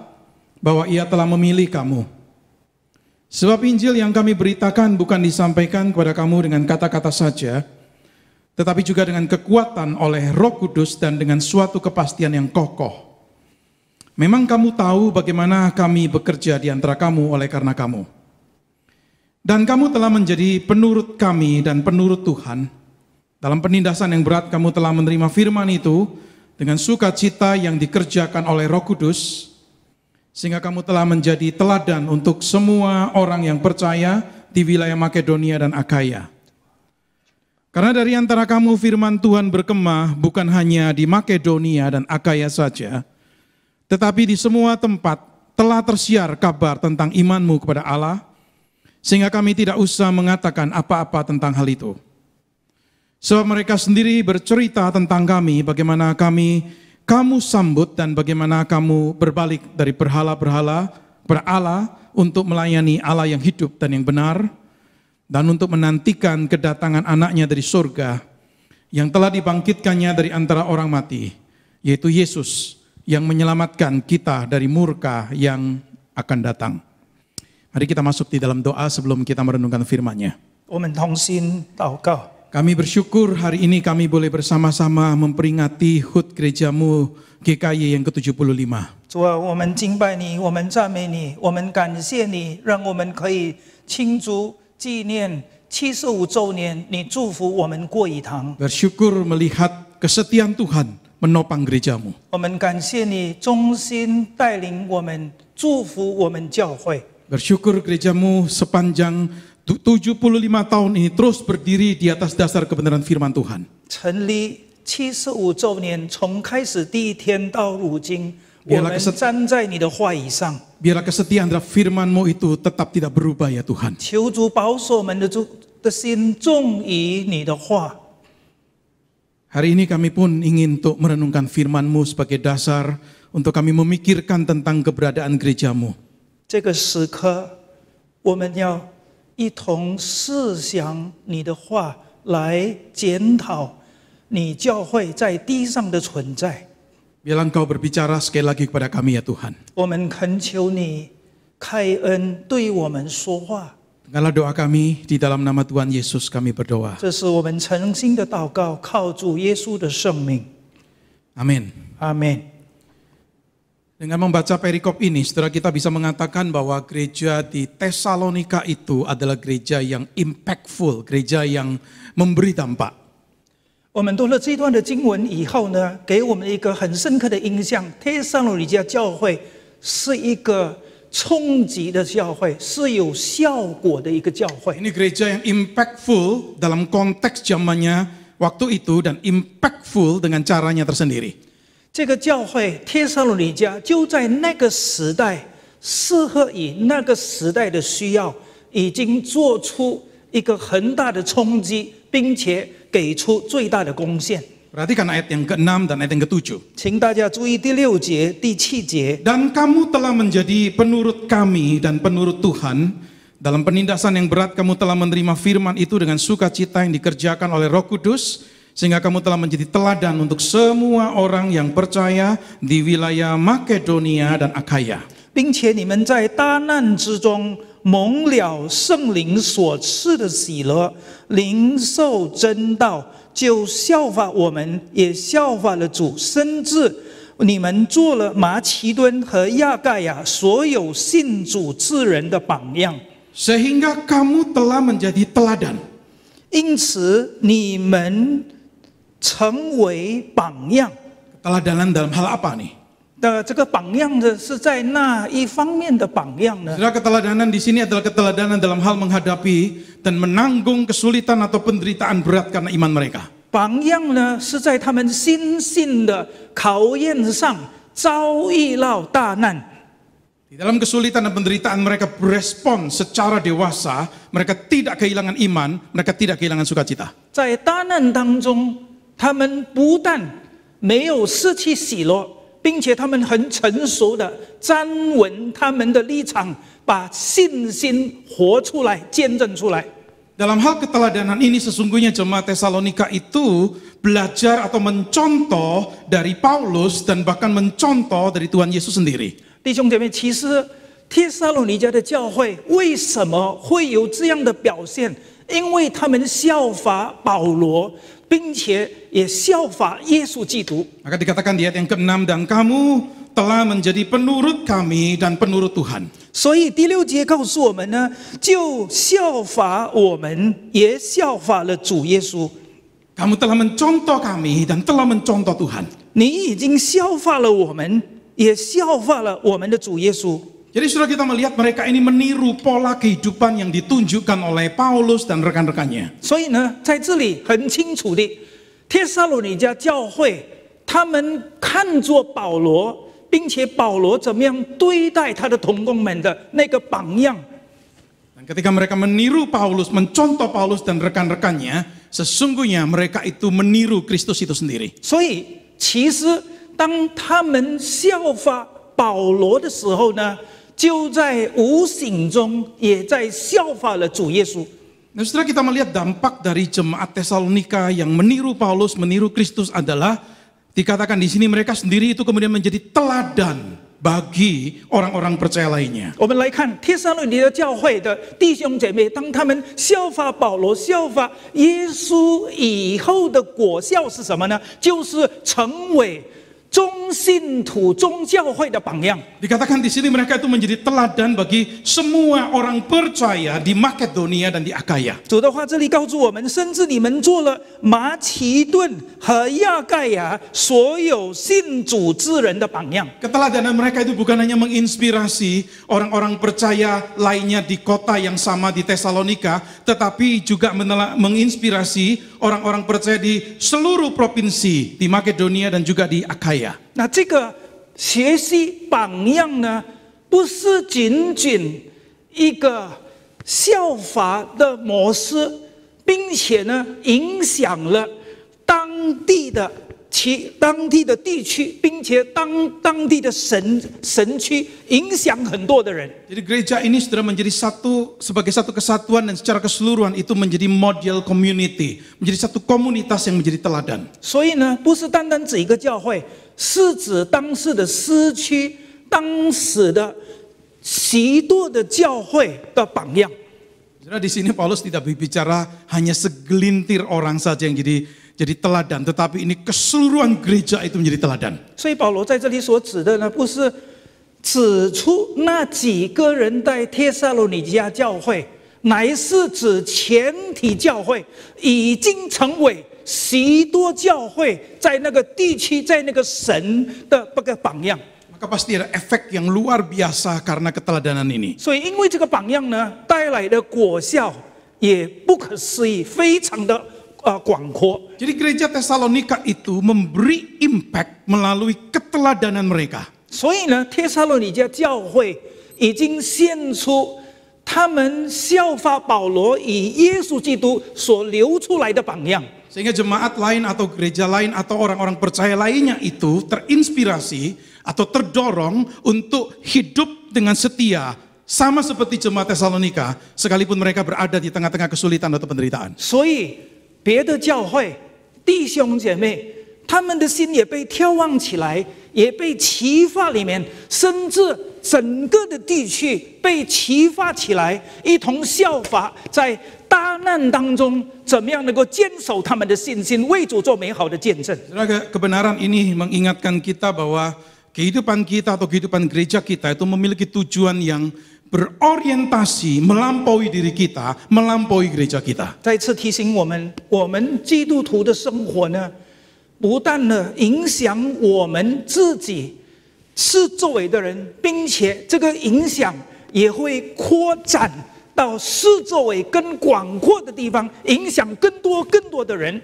bahwa Ia telah memilih kamu. Sebab Injil yang kami beritakan bukan disampaikan kepada kamu dengan kata-kata saja, tetapi juga dengan kekuatan oleh Roh Kudus dan dengan suatu kepastian yang kokoh. Memang kamu tahu bagaimana kami bekerja di antara kamu oleh karena kamu. Dan kamu telah menjadi penurut kami dan penurut Tuhan. Dalam penindasan yang berat kamu telah menerima firman itu dengan sukacita yang dikerjakan oleh Roh Kudus, sehingga kamu telah menjadi teladan untuk semua orang yang percaya di wilayah Makedonia dan Akaya. Karena dari antara kamu firman Tuhan berkemah bukan hanya di Makedonia dan Akaya saja, tetapi di semua tempat telah tersiar kabar tentang imanmu kepada Allah, sehingga kami tidak usah mengatakan apa-apa tentang hal itu. Sebab mereka sendiri bercerita tentang kami, bagaimana kamu sambut dan bagaimana kamu berbalik dari berhala-berhala kepada Allah untuk melayani Allah yang hidup dan yang benar, dan untuk menantikan kedatangan anaknya dari surga, yang telah dibangkitkannya dari antara orang mati, yaitu Yesus yang menyelamatkan kita dari murka yang akan datang. Mari kita masuk di dalam doa sebelum kita merenungkan firman-Nya. 我们同心祷告。 Kami bersyukur hari ini kami boleh bersama-sama memperingati HUT Gerejamu GKY yang ke-75. 主啊，我们敬拜你，我们赞美你，我们感谢你，让我们可以庆祝纪念75周年，你祝福我们过一堂。 Bersyukur melihat kesetiaan Tuhan menopang gerejamu. 我们感谢你忠心带领我们，祝福我们教会。 Bersyukur gerejamu sepanjang 75 tahun ini terus berdiri di atas dasar kebenaran firman Tuhan. 成立75周年，从开始第一天到如今，我们站在你的话语上。 Biarlah kesetiaan terhadap firman-Mu itu tetap tidak berubah ya Tuhan. 求主保守我们的心重于你的话。 Hari ini kami pun ingin untuk merenungkan firman-Mu sebagai dasar untuk kami memikirkan tentang keberadaan gerejamu. 这个时刻，我们要一同思想你的话，来检讨你教会在地上的存在。 Biarlah Engkau berbicara sekali lagi kepada kami ya Tuhan. 我们恳求你开恩对我们说话。 Dengarlah doa kami, di dalam nama Tuhan Yesus kami berdoa. 这是我们诚心的祷告，靠主耶稣的圣名。 Amin. 阿门。 Dengan membaca perikop ini, saudara kita bisa mengatakan bahwa gereja di Tesalonika itu adalah gereja yang impactful, gereja yang memberi dampak. 我们读了这段的经文以后呢，给我们一个很深刻的印象：帖撒罗尼迦教会是一个冲击的教会，是有效果的一个教会。 Ini gereja yang impactful dalam konteks zamannya waktu itu dan impactful dengan caranya tersendiri. 这个教会帖撒罗尼迦就在那个时代，适合以那个时代的需要，已经做出一个很大的冲击，并且给出最大的贡献。 Perhatikan ayat yang ke-6 dan ayat yang ke-7. 请大家注意第6节、第7节。 Dan kamu telah menjadi penurut kami dan penurut Tuhan. Dalam penindasan yang berat kamu telah menerima firman itu dengan sukacita yang dikerjakan oleh Roh Kudus. Sehingga kamu telah menjadi teladan untuk semua orang yang percaya di wilayah Makedonia dan Akhaya. 并且你们在大难之中蒙了圣灵所赐的喜乐，领受真道，就效法我们，也效法了主，甚至你们做了马其顿和亚盖亚所有信主之人的榜样。 Sehingga kamu telah menjadi teladan. 因此你们成为榜样。 Keteladanan dalam hal apa nih? 这个榜样的是在那一方面的榜样呢？ Saudara, keteladanan di sini adalah keteladanan dalam hal menghadapi dan menanggung kesulitan atau penderitaan berat karena iman mereka. 榜样呢是在他们心性的考验上遭遇到大难。 Di dalam kesulitan dan penderitaan mereka berespon secara dewasa, mereka tidak kehilangan iman, mereka tidak kehilangan sukacita. 在大难当中，他们不但没有失去喜乐，并且他们很成熟的站稳他们的立场，把信心活出来、见证出来。 Dalam hal keteladanan ini sesungguhnya jemaat Tesalonika itu belajar atau mencontoh dari Paulus dan bahkan mencontoh dari Tuhan Yesus sendiri. 弟兄姐妹，其实帖撒罗尼迦的教会为什么会有这样的表现？因为他们效法保罗，并且也效法耶稣基督。 Maka dikatakan di ayat yang ke-6, dan kamu telah menjadi penurut kami dan penurut Tuhan. 所以第6节告诉我们呢，就效法我们，也效法了主耶稣。 Kamu telah mencontoh kami dan telah mencontoh Tuhan. 你已经效法了我们，也效法了我们的主耶稣。 Jadi sudah kita melihat mereka ini meniru pola kehidupan yang ditunjukkan oleh Paulus dan rekan-rekannya. 所以呢，在这里很清楚的，帖撒罗尼迦教会他们看作保罗，并且保罗怎么样对待他的同工们的那个榜样。 Dan ketika mereka meniru Paulus, mencontoh Paulus dan rekan-rekannya, sesungguhnya mereka itu meniru Kristus itu sendiri. 所以，其实当他们效法保罗的时候呢，就在无形中也在效法了主耶稣。Nah, saudara, kita melihat dampak dari jemaat Tesalonika yang meniru Paulus, meniru Kristus adalah dikatakan di sini mereka sendiri itu kemudian menjadi teladan bagi orang-orang percaya lainnya. 我们来看帖撒罗尼迦教会的弟兄姐妹，当他们效法保罗、效法耶稣以后的果效是什么呢？就是成为众信徒、众教会的榜样。 Dikatakan di sini mereka itu menjadi teladan bagi semua orang percaya di Makedonia dan di Akaya. 主的话这里告诉我们，甚至你们做了马其顿和亚盖亚所有信主之人的榜样。 Keteladanan mereka itu bukan hanya menginspirasi orang-orang percaya lainnya di kota yang sama di Tesalonika, tetapi juga menginspirasi orang-orang percaya di seluruh provinsi di Makedonia dan juga di Akaya. 那这个学习榜样呢，不是仅仅一个效法的模式，并且呢，影响了当地的地区，并且当地的神区，影响很多的人。 Jadi gereja ini sudah menjadi sebagai satu kesatuan dan secara keseluruhan itu menjadi model community, menjadi satu komunitas yang menjadi teladan. 所以呢，不是单单指一个教会，是指当时的市区、当时的许多的教会的榜样。 Saudara, di sini Paulus tidak berbicara hanya segelintir orang saja yang jadi teladan, tetapi ini keseluruhan gereja itu menjadi teladan. 所以保罗在这里所指的呢，不是指出那几个人在帖撒罗尼迦教会，乃是指全体教会已经成为许多教会在那个地区、在那个神的这个榜样。 Maka pasti ada efek yang luar biasa karena keteladanan ini. 所以因为这个榜样呢，带来的果效也不可思议，非常的广阔。 Jadi gereja Tesalonika itu memberi impact melalui keteladanan mereka. 所以呢，帖撒罗尼迦教会已经献出他们效法保罗以耶稣基督所流出来的榜样。 Sehingga jemaat lain atau gereja lain atau orang-orang percaya lainnya itu terinspirasi atau terdorong untuk hidup dengan setia sama seperti jemaat Tesalonika sekalipun mereka berada di tengah-tengah kesulitan atau penderitaan. 所以别的教会弟兄姐妹，他们的心也被眺望起来，也被启发里面，甚至整个的地区被启发起来，一同效法在大难当中怎么样能够坚守他们的信心，为主做美好的见证。 Kebenaran ini mengingatkan kita bahwa kehidupan kita atau kehidupan gereja kita itu memiliki tujuan yang berorientasi melampaui diri kita, melampaui gereja kita. 再次提醒我们，我们基督徒的生活呢，不但呢影响我们自己是周围的人，并且这个影响也会扩展到四周围更广阔的地方，影响更多的人。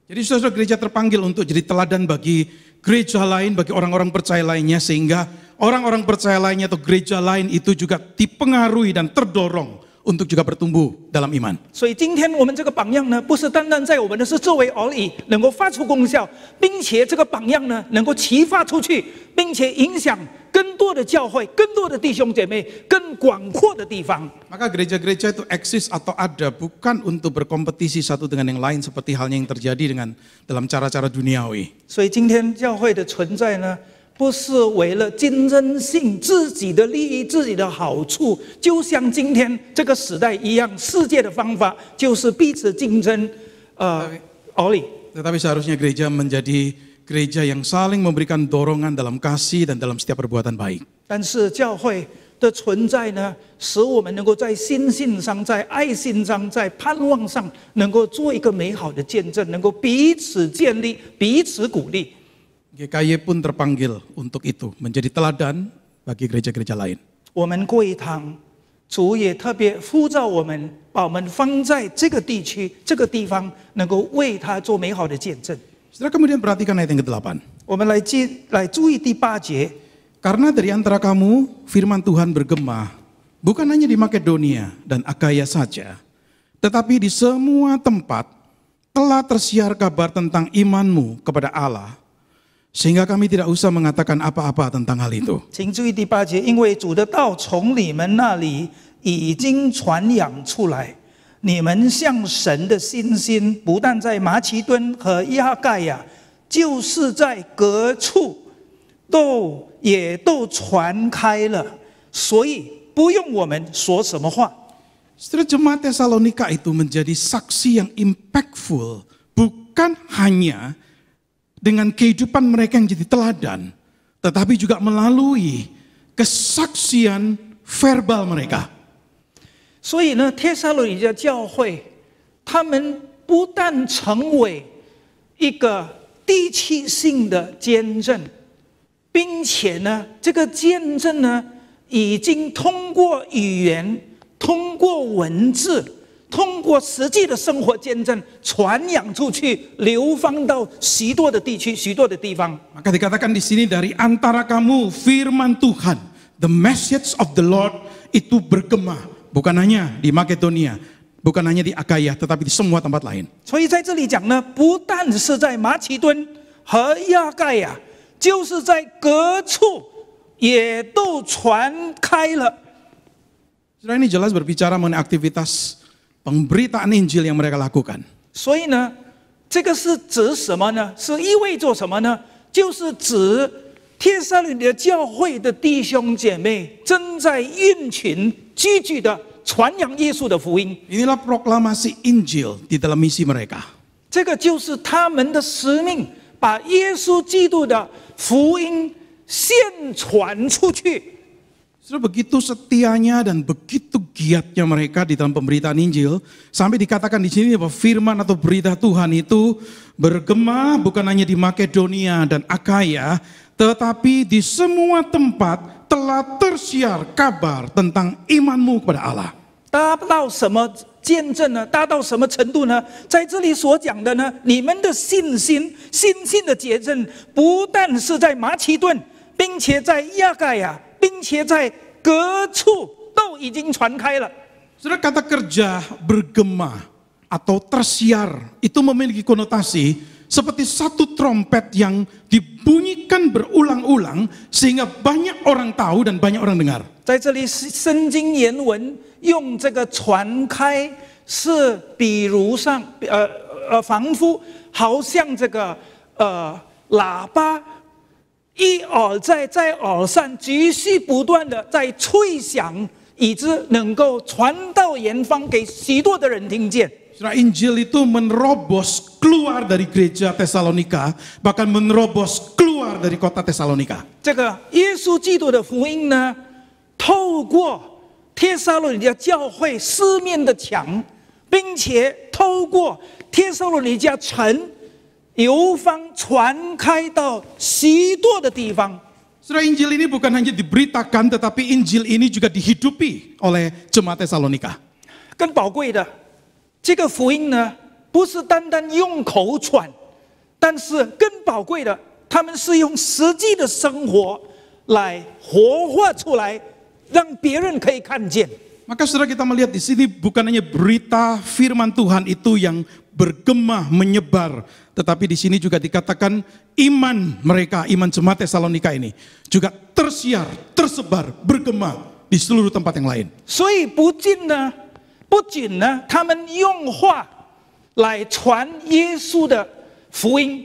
Jadi saudara, gereja terpanggil untuk jadi teladan bagi gereja lain, bagi orang-orang percaya lainnya, sehingga orang-orang percaya lainnya atau gereja lain itu juga dipengaruhi dan terdorong untuk juga bertumbuh dalam iman. 所以今天我们这个榜样呢，不是单单在我们的是周围而已，能够发出功效，并且这个榜样呢，能够启发出去，并且影响更多的教会、更多的弟兄姐妹、更广阔的地方。 Maka gereja-gereja itu eksis atau ada bukan untuk berkompetisi satu dengan yang lain seperti halnya yang terjadi dengan dalam cara-cara duniawi. 所以今天教会的存在呢，不是为了竞争性、自己的利益、自己的好处，就像今天这个时代一样，世界的方法就是彼此竞争，而已。 Tetapi seharusnya gereja menjadi gereja yang saling memberikan dorongan dalam kasih dan dalam setiap perbuatan baik. 但是教会的存在呢，使我们能够在心性上、在爱心上、在盼望上，能够做一个美好的见证，能够彼此建立、彼此鼓励。 GKY pun terpanggil untuk itu, menjadi teladan bagi gereja-gereja lain. 我们贵堂主也特别呼召我们，把我们放在这个地区、这个地方，能够为他做美好的见证。 Setelah kemudian perhatikan ayat yang ke-8. 我们来注意第8节。 Karena dari antara kamu firman Tuhan bergema, bukan hanya di Makedonia dan Akaya saja, tetapi di semua tempat telah tersiar kabar tentang imanmu kepada Allah, sehingga kami tidak usah mengatakan apa-apa tentang hal itu. 请注意第8节，因为主的道从你们那里已经传扬出来，你们向神的信心，不但在马其顿和亚盖亚，就是在各处也都传开了，所以不用我们说什么话。 Saudara, jemaat Tesalonika itu menjadi saksi yang impactful, bukan hanya dengan kehidupan mereka yang jadi teladan, tetapi juga melalui kesaksian verbal mereka. 所以呢，帖撒罗尼迦教会，他们不但成为一个地区性的见证，并且呢，这个见证呢，已经通过语言、通过文字、通过实际的生活见证传扬出去，流芳到许多的地区、许多的地方。 Maka dikatakan di sini dari antara kamu firman Tuhan, the message of the Lord itu bergema. Bukan hanya di Makedonia, bukan hanya di Akaya, tetapi di semua tempat lain. 所以在这里讲呢，不但是在马其顿和亚盖亚，就是在各处也都传开了。 Saudara, ini jelas berbicara mengenai aktivitas pemberitaan Injil yang mereka lakukan. 所以呢，这个是指什么呢？是意味着什么呢？就是指帖撒罗尼迦教会的弟兄姐妹正在运群积极的传扬耶稣的福音。 Inilah proklamasi Injil di dalam misi mereka. 这个就是他们的使命，把耶稣基督的福音宣传出去。 Saudara, begitu setianya dan begitu giatnya mereka di dalam pemberitaan Injil, sampai dikatakan di sini bahwa firman atau berita Tuhan itu bergema bukan hanya di Makedonia dan Akaya, tetapi di semua tempat telah tersiar kabar tentang imanmu kepada Allah. 达到什么见证呢？达到什么程度呢？在这里所讲的呢，你们的信心的见证，不但是在马其顿，并且在亚盖亚，并且在各处都已经传开了。 Saudara, kata kerja bergema atau tersiar itu memiliki konotasi seperti satu trompet yang dibunyikan berulang-ulang sehingga banyak orang tahu dan banyak orang dengar. 在这里，圣经原文用这个传开，是比如上仿佛好像这个喇叭。 一耳在耳上继续不断的在吹响，以致能够传到远方，给许多的人听见。 Saudara, Injil itu menerobos keluar dari gereja Tesalonika, bahkan menerobos keluar dari kota Tesalonika. 这个耶稣基督的福音呢，透过帖撒罗尼迦教会四面的墙，并且透过帖撒罗尼迦城。 流芳传开到许多的地方。 Saudara, Injil ini bukan hanya diberitakan, tetapi Injil ini juga dihidupi oleh jemaat Tesalonika. 更宝贵的，这个福音呢，不是单单用口传，但是更宝贵的，他们是用实际的生活来活化出来，让别人可以看见。 Maka saudara, kita melihat di sini bukan hanya berita firman Tuhan itu yang bergema menyebar, tetapi di sini juga dikatakan iman mereka, iman jemaat Tesalonika ini juga tersiar, tersebar, bergema di seluruh tempat yang lain. 所以不仅呢，他们用话来传耶稣的福音，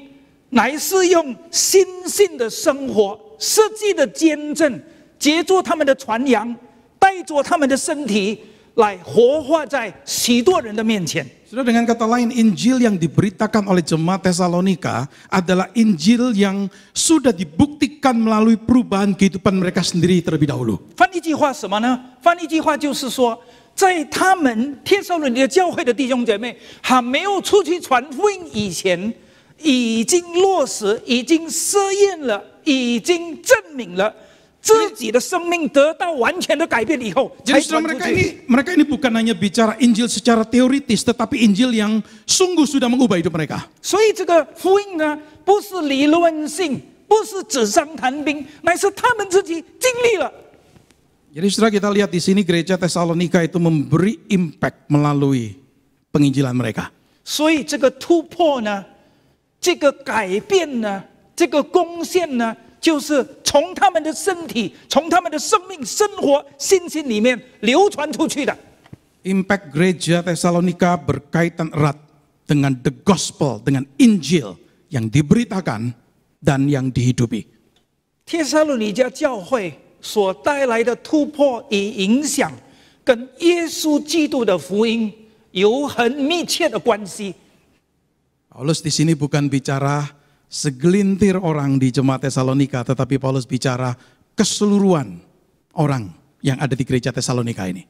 乃是用心性的生活、实际的见证，借助他们的传扬。 带着他们的身体来活化在许多人的面前。 Sudah, dengan kata lain, Injil yang diberitakan oleh jemaat Tesalonika adalah Injil yang sudah dibuktikan melalui perubahan kehidupan mereka sendiri terlebih dahulu. 翻译句话什么呢？翻译句话就是说，在他们帖撒罗尼迦教会的弟兄姐妹还没有出去传福音以前，已经落实，已经试验了，已经证明了。 自己的生命得到完全的改变以后，才 Jadi 传出去。 mereka ini bukan hanya bicara Injil secara teoritis, tetapi Injil yang sungguh sudah mengubah hidup mereka. 所以这个福音呢，不是理论性，不是纸上谈兵，乃是他们自己经历了。 Jadi setelah kita lihat di sini gereja Tesalonika itu memberi impact melalui penginjilan mereka. 所以这个突破呢，这个改变呢，这个贡献呢。 就是从他们的身体、从他们的生命、生活、信心里面流传出去的。Impact gereja Tesalonika berkaitan erat dengan the gospel, dengan Injil yang diberitakan dan yang dihidupi. 帖撒罗尼迦教会所带来的突破与影响，跟耶稣基督的福音有很密切的关系。 Paulus di sini bukan bicara segelintir orang di jemaat Tesalonika, tetapi Paulus bicara keseluruhan orang yang ada di gereja Tesalonika ini.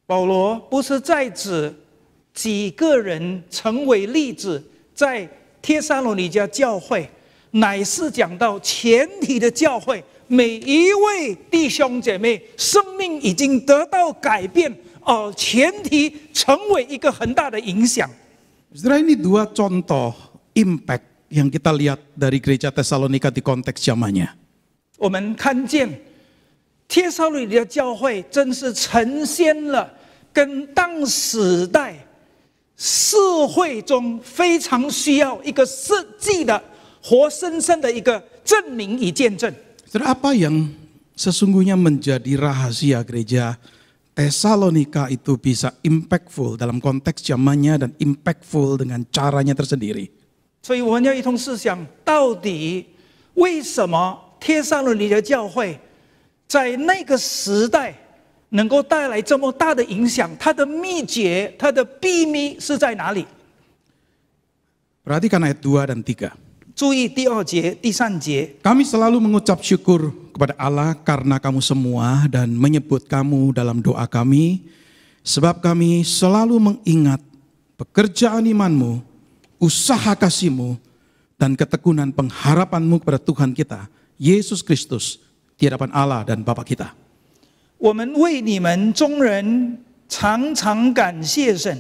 保罗不是在指几个人成为例子，在帖撒罗尼迦教会，乃是讲到全体的教会，每一位弟兄姐妹生命已经得到改变，全体成为一个很大的影响。 Saudara, ini dua contoh impact yang kita lihat dari gereja Tesalonika di konteks zamannya. 我们看见帖撒罗尼迦教会真是呈现了跟当时代社会中非常需要一个实际的活生生的一个证明与见证。 Saudara, apa yang sesungguhnya menjadi rahasia gereja Tesalonika itu bisa impactful dalam konteks zamannya dan impactful dengan caranya tersendiri. 所以我们要一同思想，到底为什么帖撒罗尼迦教会在那个时代能够带来这么大的影响？它的秘诀、它的秘密是在哪里？ Perhatikan ayat 2 dan 3. 注意第2节、第3节。 Kami selalu mengucap syukur kepada Allah karena kamu semua dan menyebut kamu dalam doa kami, sebab kami selalu mengingat pekerjaan imanmu, usaha kasihmu, dan ketekunan pengharapanmu kepada Tuhan kita, Yesus Kristus, di hadapan Allah dan Bapa kita. 我们为你们众人常常感谢神，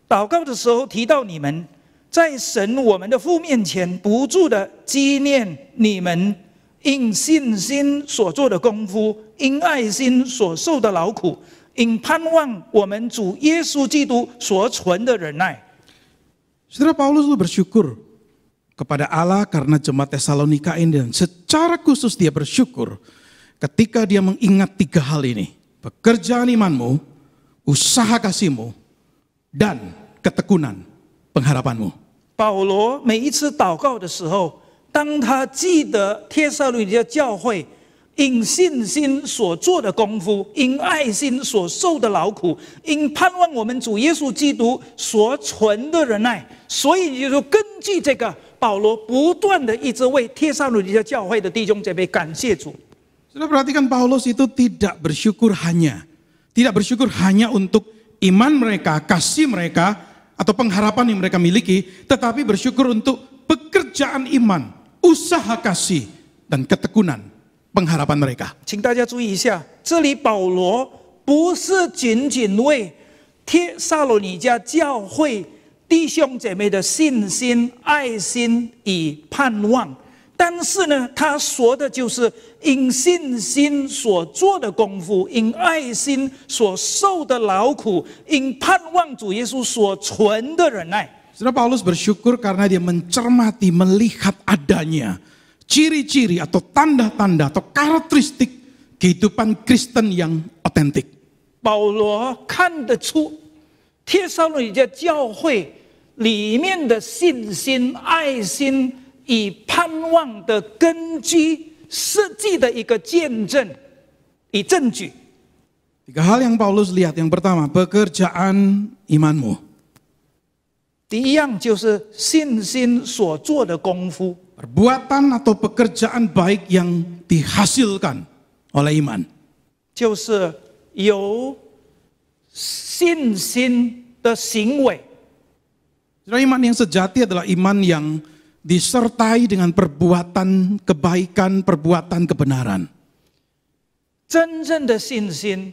祷告的时候提到你们，在神我们的父面前不住的纪念你们因信心所做的功夫，因爱心所受的劳苦，因盼望我们主耶稣基督所存的忍耐。 Saudara, Paulus bersyukur kepada Allah karena jemaat Tesalonika ini, dan secara khusus dia bersyukur ketika dia mengingat 3 hal ini: pekerjaan imanmu, usaha kasihmu, dan ketekunan pengharapanmu. 保罗每一次祷告的时候，当他记得帖撒罗尼迦教会因信心所做的功夫，因爱心所受的劳苦，因盼望我们主耶稣基督所存的忍耐，所以就根据这个，保罗不断的一直为帖撒罗尼迦教会的弟兄姐妹感谢主。 Sudah perhatikan, Paulus itu tidak bersyukur hanya untuk iman mereka, kasih mereka, atau pengharapan yang mereka miliki, tetapi bersyukur untuk pekerjaan iman, usaha kasih, dan ketekunan pengharapan mereka. 请大家注意一下，这里保罗不是仅仅为帖撒罗尼迦教会弟兄姐妹的信心、爱心与盼望，但是呢，他说的就是因信心所做的功夫，因爱心所受的劳苦，因盼望主耶稣所存的忍耐。 Saudara, Paulus bersyukur karena dia mencermati, melihat adanya ciri-ciri atau tanda-tanda atau karakteristik kehidupan Kristen yang otentik. 保罗看得出帖撒罗尼迦教会里面的信心、爱心与盼望的根基，实际的一个见证与证据。 3 hal yang Paulus lihat. Yang pertama, pekerjaan imanmu. 第一样就是信心所做的功夫， Perbuatan atau pekerjaan baik yang dihasilkan oleh iman. 就是由信心的行为。 Saudara, iman yang sejati adalah iman yang disertai dengan perbuatan kebaikan, perbuatan kebenaran. 真正的信心，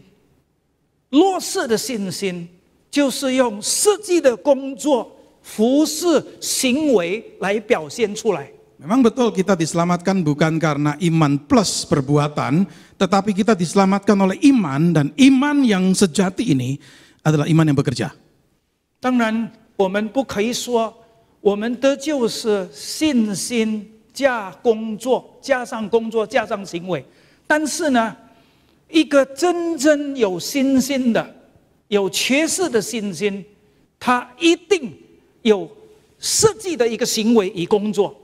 落实的信心，就是用实际的工作、服事、行为来表现出来。 Memang betul kita diselamatkan bukan karena iman plus perbuatan, tetapi kita diselamatkan oleh iman, dan iman yang sejati ini adalah iman yang bekerja. 当然，我们不可以说我们得救是信心加工作，加上工作加上行为。但是呢，一个真正有信心的，有缺失的信心，他一定有实际的一个行为与工作。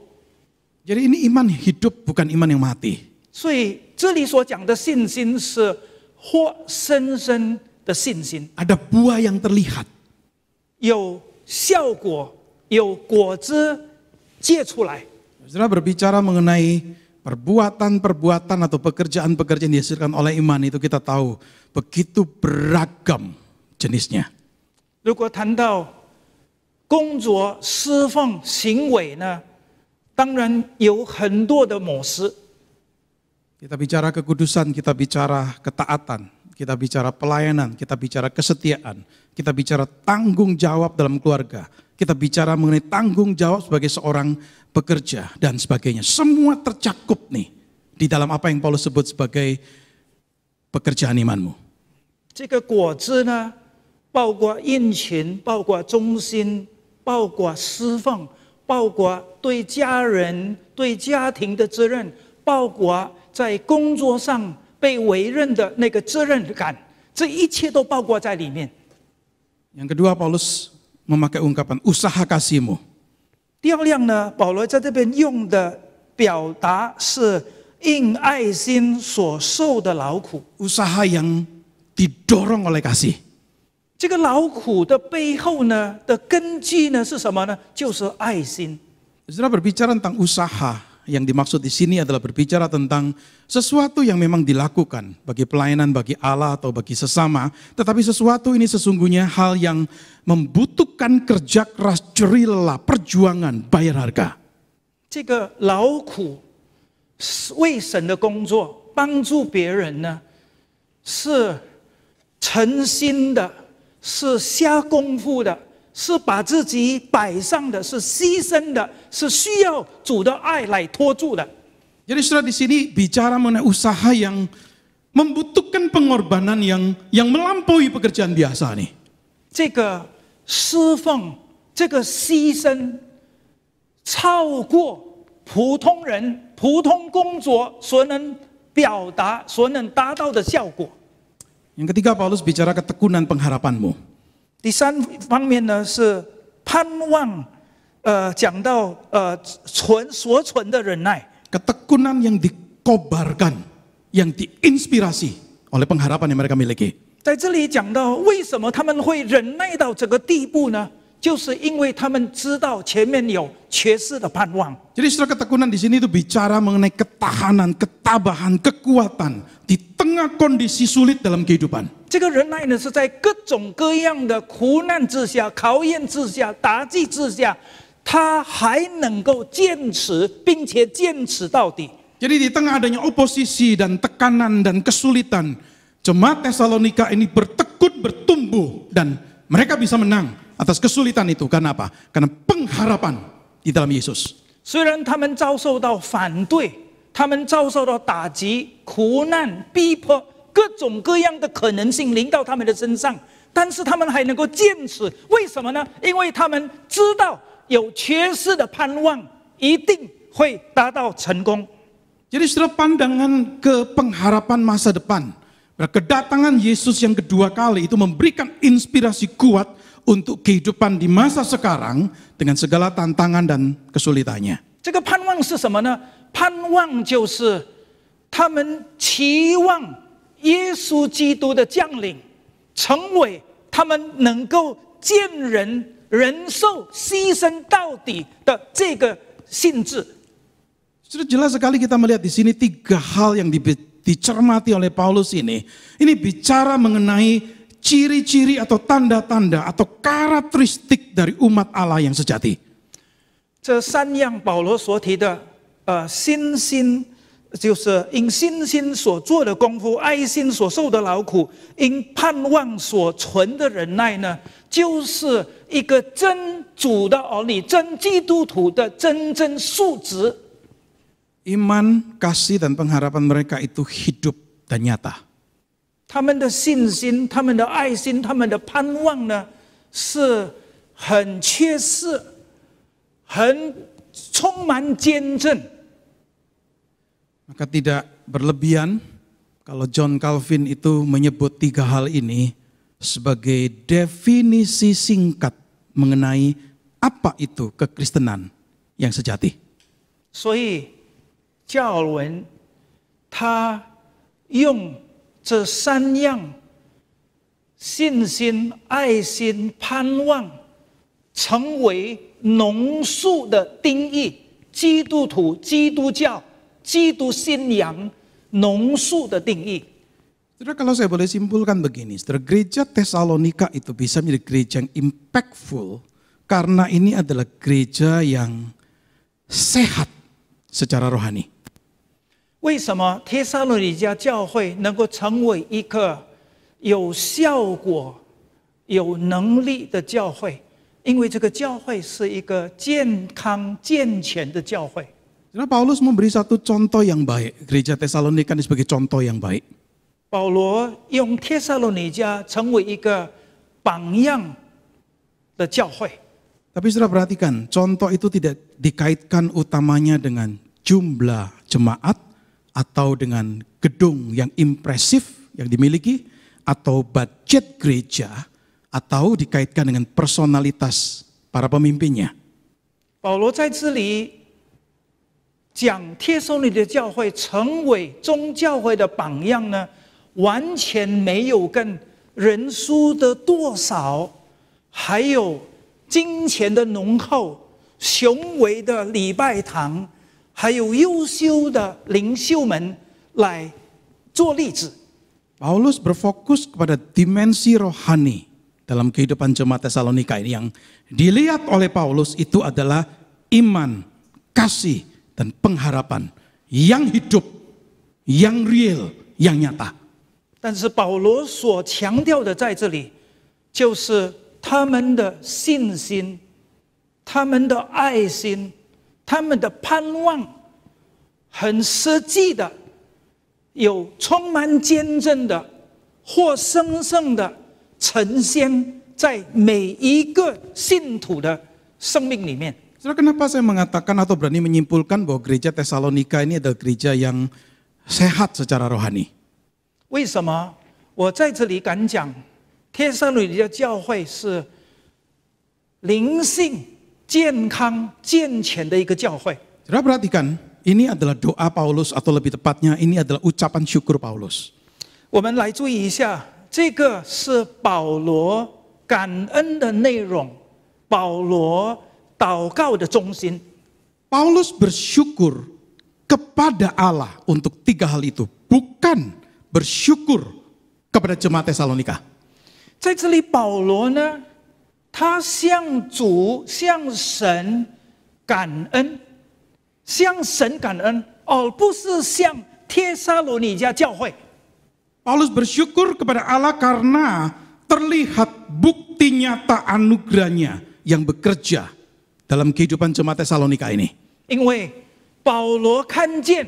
Jadi ini iman hidup, bukan iman yang mati. 所以这里所讲的信心是活生生的信心， Ada buah yang terlihat. 有效果，有果子结出来。 Saudara berbicara mengenai perbuatan-perbuatan atau pekerjaan-pekerjaan yang dihasilkan oleh iman itu kita tahu begitu beragam jenisnya. 如果谈到工作、侍奉、行为呢，当然有很多的模式。 Kita bicara kekudusan, kita bicara ketaatan, kita bicara pelayanan, kita bicara kesetiaan, kita bicara tanggung jawab dalam keluarga, kita bicara mengenai tanggung jawab sebagai seorang pekerja dan sebagainya. Semua tercakup nih di dalam apa yang Paulus sebut sebagai pekerjaan imanmu. 这个果子呢，包括殷勤，包括忠心，包括侍奉，包括对家人、对家庭的责任，包括在工作上被委任的那个责任感，这一切都包括在里面。 Yang kedua, Paulus memakai ungkapan usaha kasihmu. 第二样呢，保罗在这边用的表达是因爱心所受的劳苦。 Usaha yang didorong oleh kasih. 这个劳苦的背后呢的根基呢是什么呢？就是爱心。 Saudara berbicara tentang usaha, yang dimaksud di sini adalah berbicara tentang sesuatu yang memang dilakukan bagi pelayanan, bagi Allah atau bagi sesama. Tetapi sesuatu ini sesungguhnya hal yang membutuhkan kerja keras, jerih lelah, perjuangan, bayar harga. 这个劳苦为神的工作，帮助别人呢，是诚心的，是下功夫的，是把自己摆上的，是牺牲的，是需要主的爱来托住的。 Jadi saudara di sini bicara mengenai usaha yang membutuhkan pengorbanan yang melampaui pekerjaan biasa nih. 这个侍奉，这个牺牲，超过普通人普通工作所能表达、所能达到的效果。 Yang ketiga, Paulus bicara ketekunan pengharapanmu. 第三方面呢是盼望，讲到所存的忍耐。 Ketekunan yang dikobarkan, yang diinspirasi oleh pengharapan yang mereka miliki. 在这里讲到为什么他们会忍耐到这个地步呢？就是因为他们知道前面有缺失的盼望。 Jadi saudara, ketekunan di sini itu bicara mengenai ketahanan, ketabahan, kekuatan di tengah kondisi sulit dalam kehidupan. 这个忍耐呢，是在各种各样的苦难之下、考验之下、打击之下，他还能够坚持，并且坚持到底。 Jadi di tengah adanya oposisi dan tekanan dan kesulitan, jemaat Tesalonika ini bertekun, bertumbuh, dan mereka bisa menang atas kesulitan itu. Karena apa? Karena pengharapan di dalam Yesus. 虽然他们遭受到反对，他们遭受到打击、苦难、逼迫，各种各样的可能性临到他们的身上，但是他们还能够坚持，为什么呢？因为他们知道有缺失的盼望，一定会达到成功。 Jadi saudara, pandangan ke pengharapan masa depan, kedatangan Yesus yang kedua kali itu memberikan inspirasi kuat untuk kehidupan di masa sekarang dengan segala tantangan dan kesulitannya. 这个盼望是什么呢？盼望就是他们期望耶稣基督的降临，成为他们能够见人、忍受、牺牲到底的这个性质。 Sudah jelas sekali kita melihat di sini tiga hal yang dicermati oleh Paulus ini. Ini bicara mengenai ciri-ciri atau tanda-tanda atau karakteristik dari umat Allah yang sejati. 这三样保罗所提的，信心就是因信心所做的功夫，爱心所受的劳苦，因盼望所存的忍耐呢，就是一个真主的儿女、真基督徒的真正素质。 Iman, kasih, dan pengharapan mereka itu hidup dan nyata. 他们的信心、他们的爱心、他们的盼望呢，是很缺失、很充满坚贞。 Maka tidak berlebihan kalau John Calvin itu menyebut tiga hal ini sebagai definisi singkat mengenai apa itu kekristenan yang sejati. 所以加尔文他用这3样信心、爱心、盼望成为浓缩的定义，基督徒、基督教、基督信仰浓缩的定义。 Saudara, kalau saya boleh simpulkan begini, saudara, gereja Tesalonika itu bisa menjadi gereja yang impactful karena ini adalah gereja yang sehat secara rohani. 为什么帖撒罗尼迦教会能够成为一个有效果、有能力的教会？因为这个教会是一个健康健全的教会。 Saudara, Paulus memberi satu contoh yang baik. Gereja Tesalonika ini sebagai contoh yang baik. 保罗用帖撒罗尼迦成为一个榜样的教会。 Tapi saudara perhatikan, contoh itu tidak dikaitkan utamanya dengan jumlah jemaat atau dengan gedung yang impresif yang dimiliki atau budget gereja atau dikaitkan dengan personalitas para pemimpinnya. 保罗在这里讲帖撒罗尼迦教会成为宗教会的榜样呢，完全没有跟人数的多少，还有金钱的浓厚、雄伟的礼拜堂，还有优秀的领袖们来做例子。 Paulus berfokus kepada dimensi rohani dalam kehidupan jemaat Tesalonika ini yang dilihat oleh Paulus itu adalah iman, kasih, dan pengharapan yang hidup, yang real, yang nyata. 但是保罗所强调的在这里，就是他们的信心、他们的爱心、他们的盼望，很实际的，有充满见证的，活生生的呈现在每一个信徒的生命里面。 Saudara, kenapa saya mengatakan atau berani menyimpulkan bahwa gereja Tesalonika ini adalah gereja yang sehat secara rohani? 为什么我在这里敢讲帖撒罗尼迦教会是灵性健康健全的一个教会？ Saudara perhatikan, ini adalah doa Paulus atau lebih tepatnya ini adalah ucapan syukur Paulus. 我们来注意一下，这个是保罗感恩的内容，保罗祷告的中心。 Paulus bersyukur kepada Allah untuk 3 hal itu, bukan bersyukur kepada jemaat Tesalonika. 在这里，保罗呢，他向主、向神感恩，向神感恩，而不是向帖撒罗尼迦教会。 Paulus bersyukur kepada Allah karena terlihat bukti nyata anugerahnya yang bekerja dalam kehidupan jemaat Tesalonika ini. 因为保罗看见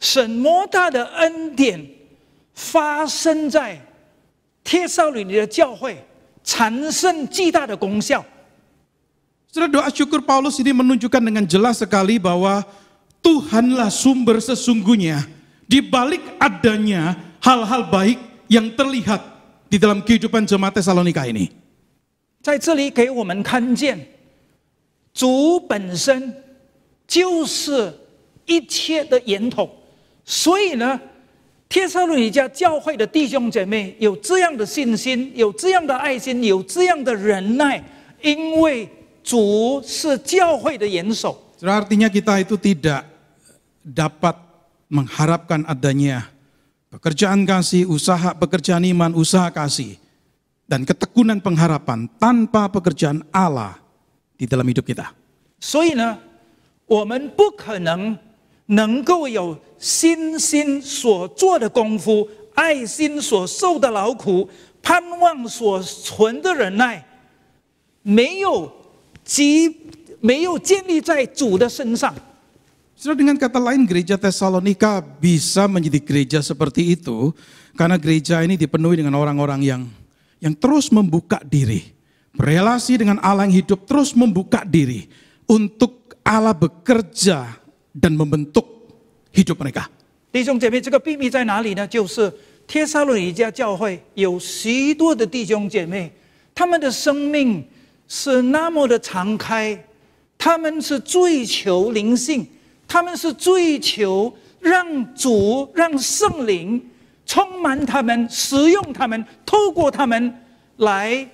神莫大的恩典发生在帖撒罗尼迦教会，产生巨大的功效。 Saudara, doa syukur Paulus ini menunjukkan dengan jelas sekali bahwa Tuhanlah sumber sesungguhnya di balik adanya hal-hal baik yang terlihat di dalam kehidupan jemaat Tesalonika ini. 在这里给我们看见，主本身就是一切的源头，所以呢，帖撒罗尼迦教会的弟兄姐妹有这样的信心，有这样的爱心，有这样的忍耐，因为主是教会的元首。 Saudara, artinya kita itu tidak dapat mengharapkan adanya pekerjaan kasih, usaha pekerjaan iman, usaha kasih, dan ketekunan pengharapan tanpa pekerjaan Allah di dalam hidup kita. 所以呢，我们不可能够有信心所做的功夫，爱心所受的劳苦，盼望所存的忍耐，没有建立在主的身上。 Saudara, dengan kata lain gereja Tesalonika bisa menjadi gereja seperti itu karena gereja ini dipenuhi dengan orang-orang yang terus membuka diri, berelasi dengan Allah yang hidup, terus membuka diri untuk Allah bekerja dan membentuk hidup mereka. 弟兄姐妹，这个秘密在哪里呢？就是帖撒罗尼迦教会有许多的弟兄姐妹，他们的生命是那么的敞开，他们是追求灵性，他们是追求让主、让圣灵充满他们，使用他们，透过他们来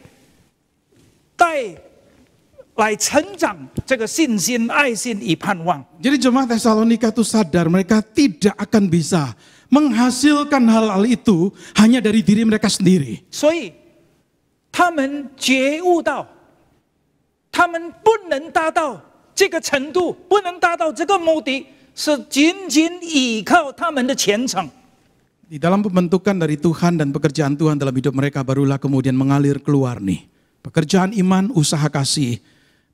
成长这个信心、爱心与盼望。 Jadi jemaat Tesalonika itu sadar mereka tidak akan bisa menghasilkan hal-hal itu hanya dari diri mereka sendiri. 所以他们觉悟到，他们不能达到这个程度，不能达到这个目的，是仅仅依靠他们的虔诚。 Di dalam pembentukan dari Tuhan dan pekerjaan Tuhan dalam hidup mereka barulah kemudian mengalir keluar nih. Pekerjaan iman, usaha kasih,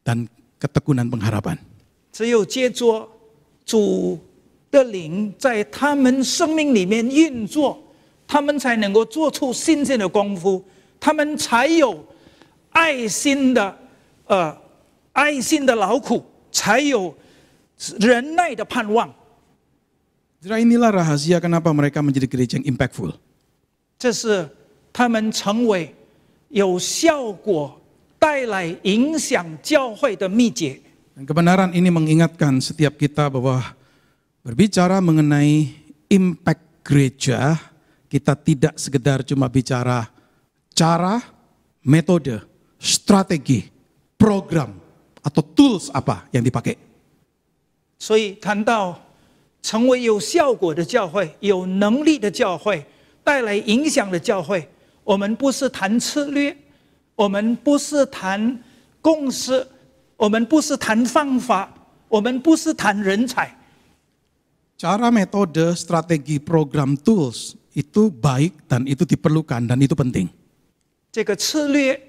dan ketekunan pengharapan. 只有借着主的灵在他们生命里面运作，他们才能够做出新鲜的功夫，他们才有爱心的劳苦，才有忍耐的盼望。 Inilah rahasia kenapa mereka menjadi gereja yang impactful. 这是他们成为有效果、带来影响教会的秘诀。 Dan kebenaran ini mengingatkan setiap kita bahwa berbicara mengenai impact gereja, kita tidak sekedar cuma bicara cara, metode, strategi, program, atau tools apa yang dipakai. 所以谈到成为有效果的教会、有能力的教会、带来影响的教会，我们不是谈策略，我们不是谈共识，我们不是谈方法，我们不是谈人才。 Cara, metode, strategi, program, tools itu baik dan itu diperlukan dan itu penting. 这个策略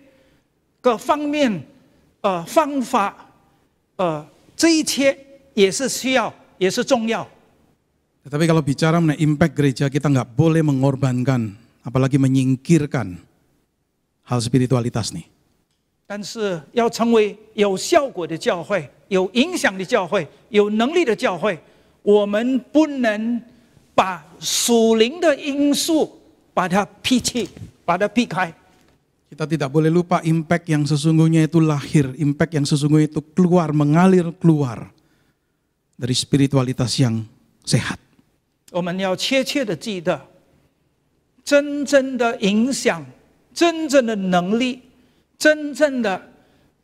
各方面方法这一切也是需要，也是重要。 Tetapi kalau bicara mengenai impact gereja, kita nggak boleh mengorbankan, apalagi menyingkirkan hal spiritualitas nih. 但是要成为有效果的教会、有影响的教会、有能力的教会，我们不能把属灵的因素把它撇弃，把它避开。 Kita tidak boleh lupa impact yang sesungguhnya itu lahir, impact yang sesungguhnya itu keluar, mengalir keluar dari spiritualitas yang sehat. 我们要切切的记得，真正的影响、真正的能力、真正的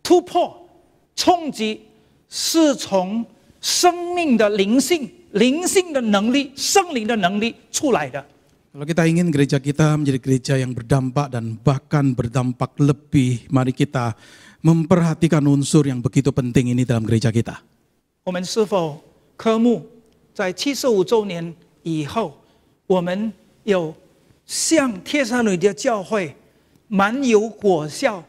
突破、冲击，是从生命的灵性、灵性的能力、圣灵的能力出来的。 Kalau kita ingin gereja kita menjadi gereja yang berdampak dan bahkan berdampak lebih, mari kita memperhatikan unsur yang begitu penting ini dalam gereja kita. 我们是否科目在75周年以后，我们有像帖撒罗尼迦教会蛮有果效、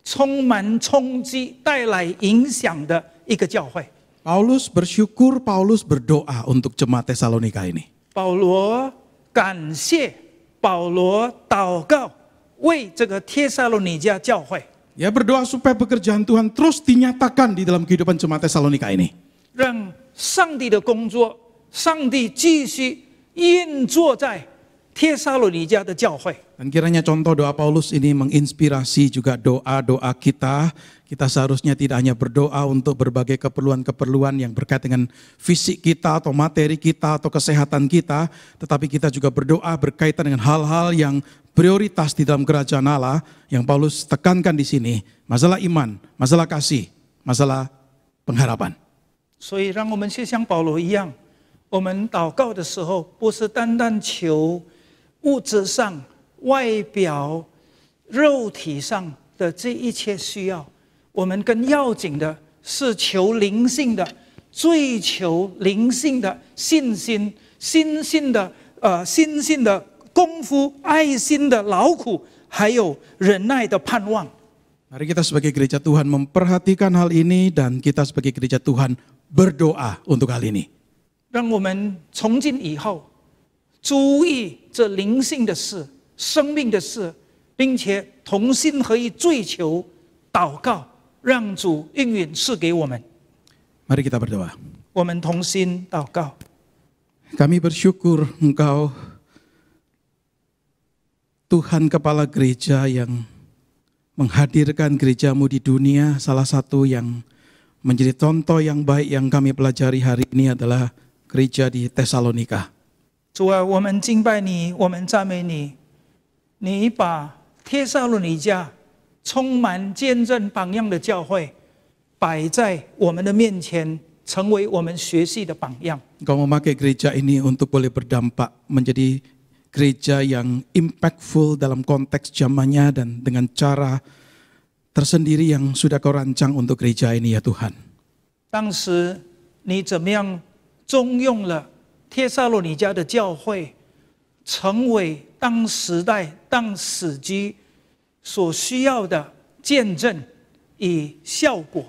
充满冲击、带来影响的一个教会？ Paulus bersyukur, Paulus berdoa untuk jemaat Tesalonika ini. 保罗感谢，保罗祷告，为这个帖撒罗尼迦教会， Ya berdoa supaya pekerjaan Tuhan terus dinyatakan di dalam kehidupan jemaat Tesalonika ini. 让上帝的工作，上帝继续运作在帖撒罗尼迦的教会。 Dan kiranya contoh doa Paulus ini menginspirasi juga doa-doa kita. Kita seharusnya tidak hanya berdoa untuk berbagai keperluan-keperluan yang berkait dengan fisik kita atau materi kita atau kesehatan kita. Tetapi kita juga berdoa berkaitan dengan hal-hal yang prioritas di dalam kerajaan Allah. Yang Paulus tekankan di sini. Masalah iman, masalah kasih, masalah pengharapan. 所以让我们去像保罗一样，我们祷告的时候，不是单单求物质上、外表、肉体上的这一切需要，我们更要紧的是求灵性的，追求灵性的信心、心性的功夫、爱心的劳苦，还有忍耐的盼望。 Mari kita sebagai gereja Tuhan memperhatikan hal ini dan kita sebagai gereja Tuhan berdoa untuk hal ini. 让我们从今以后注意这灵性的事、生命的事，并且同心合意追求、祷告，让主应允赐给我们。 Mari kita berdoa. 我们同心祷告。 Kami bersyukur Engkau Tuhan Kepala Gereja yang menghadirkan gerejamu di dunia, salah satu yang menjadi contoh yang baik yang kami pelajari hari ini adalah gereja di Tesalonika. 主啊，我们敬拜你，我们赞美你。你把帖撒罗尼迦充满见证榜样的教会摆在我们的面前，成为我们学习的榜样。 Engkau memakai gereja ini untuk boleh berdampak menjadi gereja yang impactful dalam konteks zamannya dan dengan cara tersendiri yang sudah kau rancang untuk gereja ini ya Tuhan. 当时你怎么样中用了帖撒罗尼迦的教会，成为当时代、当时机所需要的见证与效果。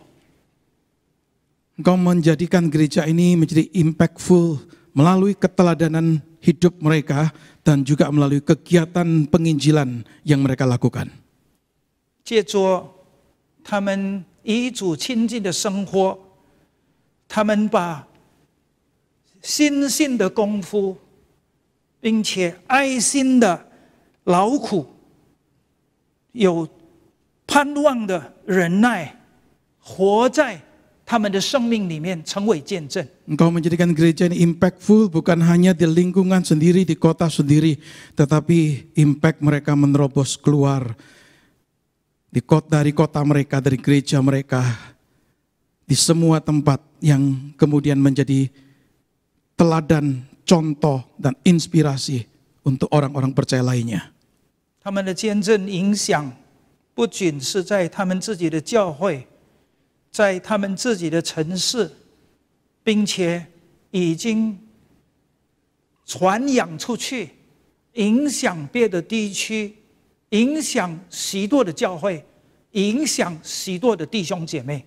Engkau menjadikan gereja ini menjadi impactful melalui keteladanan hidup mereka dan juga melalui kegiatan penginjilan yang mereka lakukan. 借着他们与主亲近的生活，他们把心性的功夫，并且爱心的劳苦，有盼望的忍耐，活在他们的生命里面，成为见证。 Engkau menjadikan gereja ini impactful bukan hanya di lingkungan sendiri, di kota sendiri, tetapi impact mereka menerobos keluar dari kota mereka, dari gereja mereka, di semua tempat yang kemudian menjadi teladan, contoh, dan inspirasi untuk orang-orang percaya lainnya. 他们的见证影响不仅是在他们自己的教会，在他们自己的城市，并且已经传扬出去，影响别的地区，影响许多的教会，影响许多的弟兄姐妹。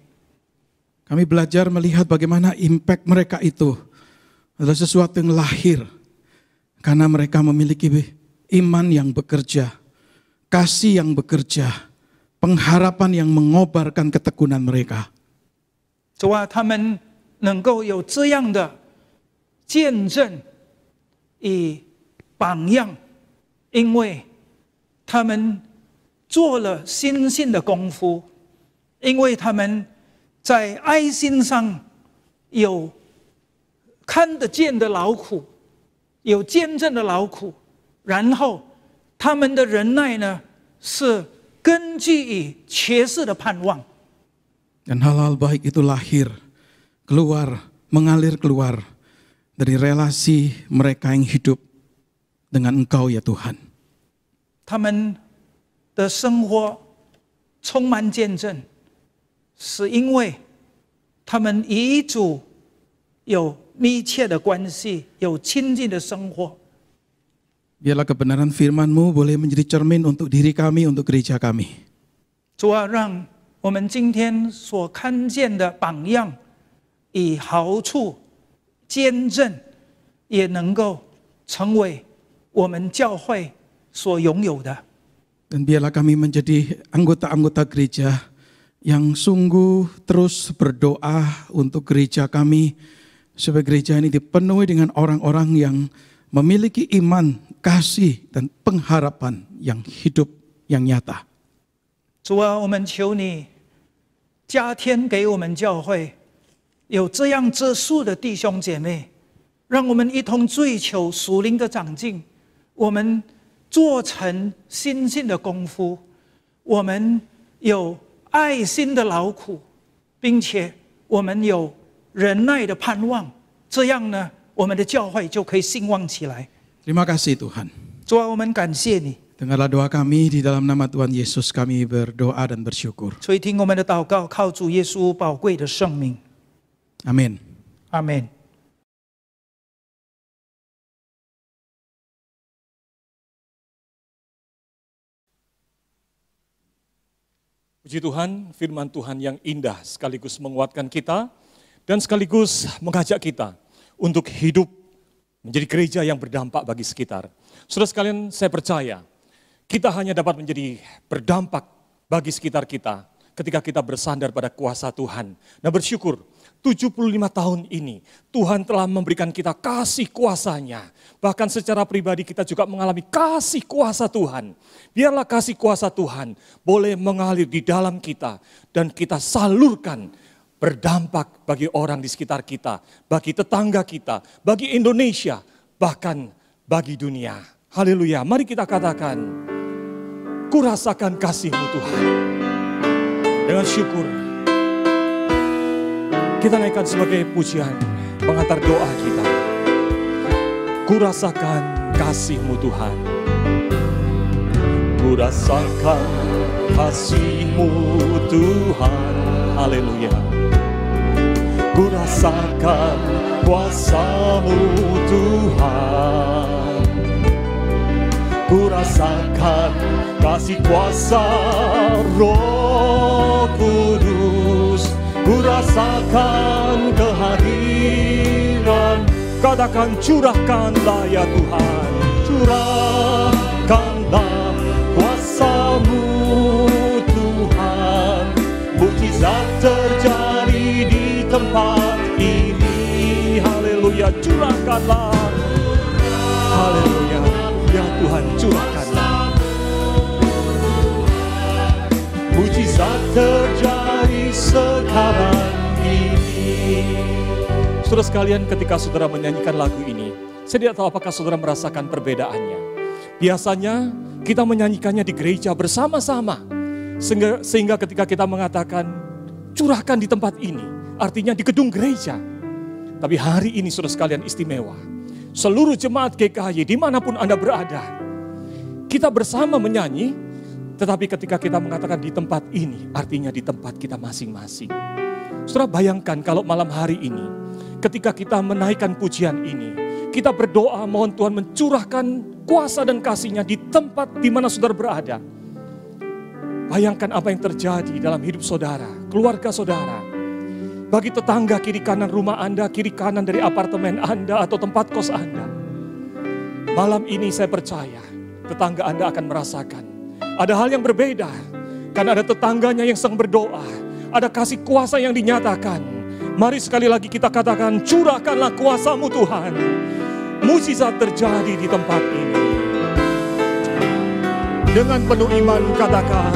Kami belajar melihat bagaimana impact mereka itu adalah sesuatu yang lahir karena mereka memiliki iman yang bekerja, kasih yang bekerja, pengharapan yang mengobarkan ketekunan mereka. 主啊，他们能够有这样的见证与榜样，因为他们做了心性的功夫，因为他们在爱心上有看得见的劳苦，有见证的劳苦，然后他们的忍耐呢，是根据于确实的盼望。 Dan hal-hal baik itu lahir, mengalir keluar dari relasi mereka yang hidup dengan Engkau ya Tuhan. 他们的生活充满见证，是因为他们与主有密切的关系，有亲近的生活。 Biarlah kebenaran firman-Mu boleh menjadi cermin untuk diri kami, untuk gereja kami. 主啊，让我们今天所看见的榜样与好处、见证，也能够成为我们教会所拥有的。 Dan biarlah kami menjadi anggota-anggota gereja yang sungguh terus berdoa untuk gereja kami, supaya gereja ini dipenuhi dengan orang-orang yang memiliki iman, kasih, dan pengharapan yang hidup, yang nyata. 主啊，我们求你加添给我们教会有这样质素的弟兄姐妹，让我们一同追求属灵的长进，我们做成心性的功夫，我们有爱心的劳苦，并且我们有忍耐的盼望，这样呢，我们的教会就可以兴旺起来。 Terima kasih Tuhan. 主啊，我们感谢你， Dengarlah doa kami di dalam nama Tuhan Yesus kami berdoa dan bersyukur. 垂听我们的祷告，靠主耶稣宝贵的圣名， Amin. 阿门。 Puji Tuhan, firman Tuhan yang indah sekaligus menguatkan kita dan sekaligus mengajak kita untuk hidup menjadi gereja yang berdampak bagi sekitar. Saudara sekalian, saya percaya kita hanya dapat menjadi berdampak bagi sekitar kita ketika kita bersandar pada kuasa Tuhan. Nah bersyukur 75 tahun ini Tuhan telah memberikan kita kasih kuasa-Nya. Bahkan secara pribadi kita juga mengalami kasih kuasa Tuhan. Biarlah kasih kuasa Tuhan boleh mengalir di dalam kita dan kita salurkan berdampak bagi orang di sekitar kita, bagi tetangga kita, bagi Indonesia, bahkan bagi dunia. Haleluya, mari kita katakan, ku rasakan kasih-Mu Tuhan. Dengan syukur, kita naikkan sebagai pujian pengantar doa kita. Ku rasakan kasih-Mu Tuhan. Ku rasakan kasih-Mu Tuhan. Haleluya. Ku rasakan kuasa-Mu Tuhan. Ku rasakan kasih kuasa Roh Kudus. Ku rasakan kehadiran. Katakan curahkanlah ya Tuhan. Curahkanlah kuasa-Mu Tuhan. Mukjizat terjadi di tempat ini. Haleluya, curahkanlah. Haleluya, ya Tuhan curahkanlah. Mukjizat terjadi sekarang ini. Saudara sekalian, ketika saudara menyanyikan lagu ini, saya tidak tahu apakah saudara merasakan perbedaannya. Biasanya kita menyanyikannya di gereja bersama-sama. Sehingga ketika kita mengatakan curahkan di tempat ini, artinya di gedung gereja. Tapi hari ini saudara sekalian istimewa. Seluruh jemaat GKY dimanapun Anda berada, kita bersama menyanyi. Tetapi ketika kita mengatakan di tempat ini, artinya di tempat kita masing-masing. Saudara bayangkan kalau malam hari ini, ketika kita menaikkan pujian ini, kita berdoa mohon Tuhan mencurahkan kuasa dan kasih-Nya di tempat di mana saudara berada. Bayangkan apa yang terjadi dalam hidup saudara, keluarga saudara. Bagi tetangga kiri kanan rumah Anda, kiri kanan dari apartemen Anda atau tempat kos Anda. Malam ini saya percaya tetangga Anda akan merasakan ada hal yang berbeda. Karena ada tetangganya yang sedang berdoa. Ada kasih kuasa yang dinyatakan. Mari sekali lagi kita katakan, curahkanlah kuasa-Mu Tuhan. Mukjizat terjadi di tempat ini. Dengan penuh iman katakan,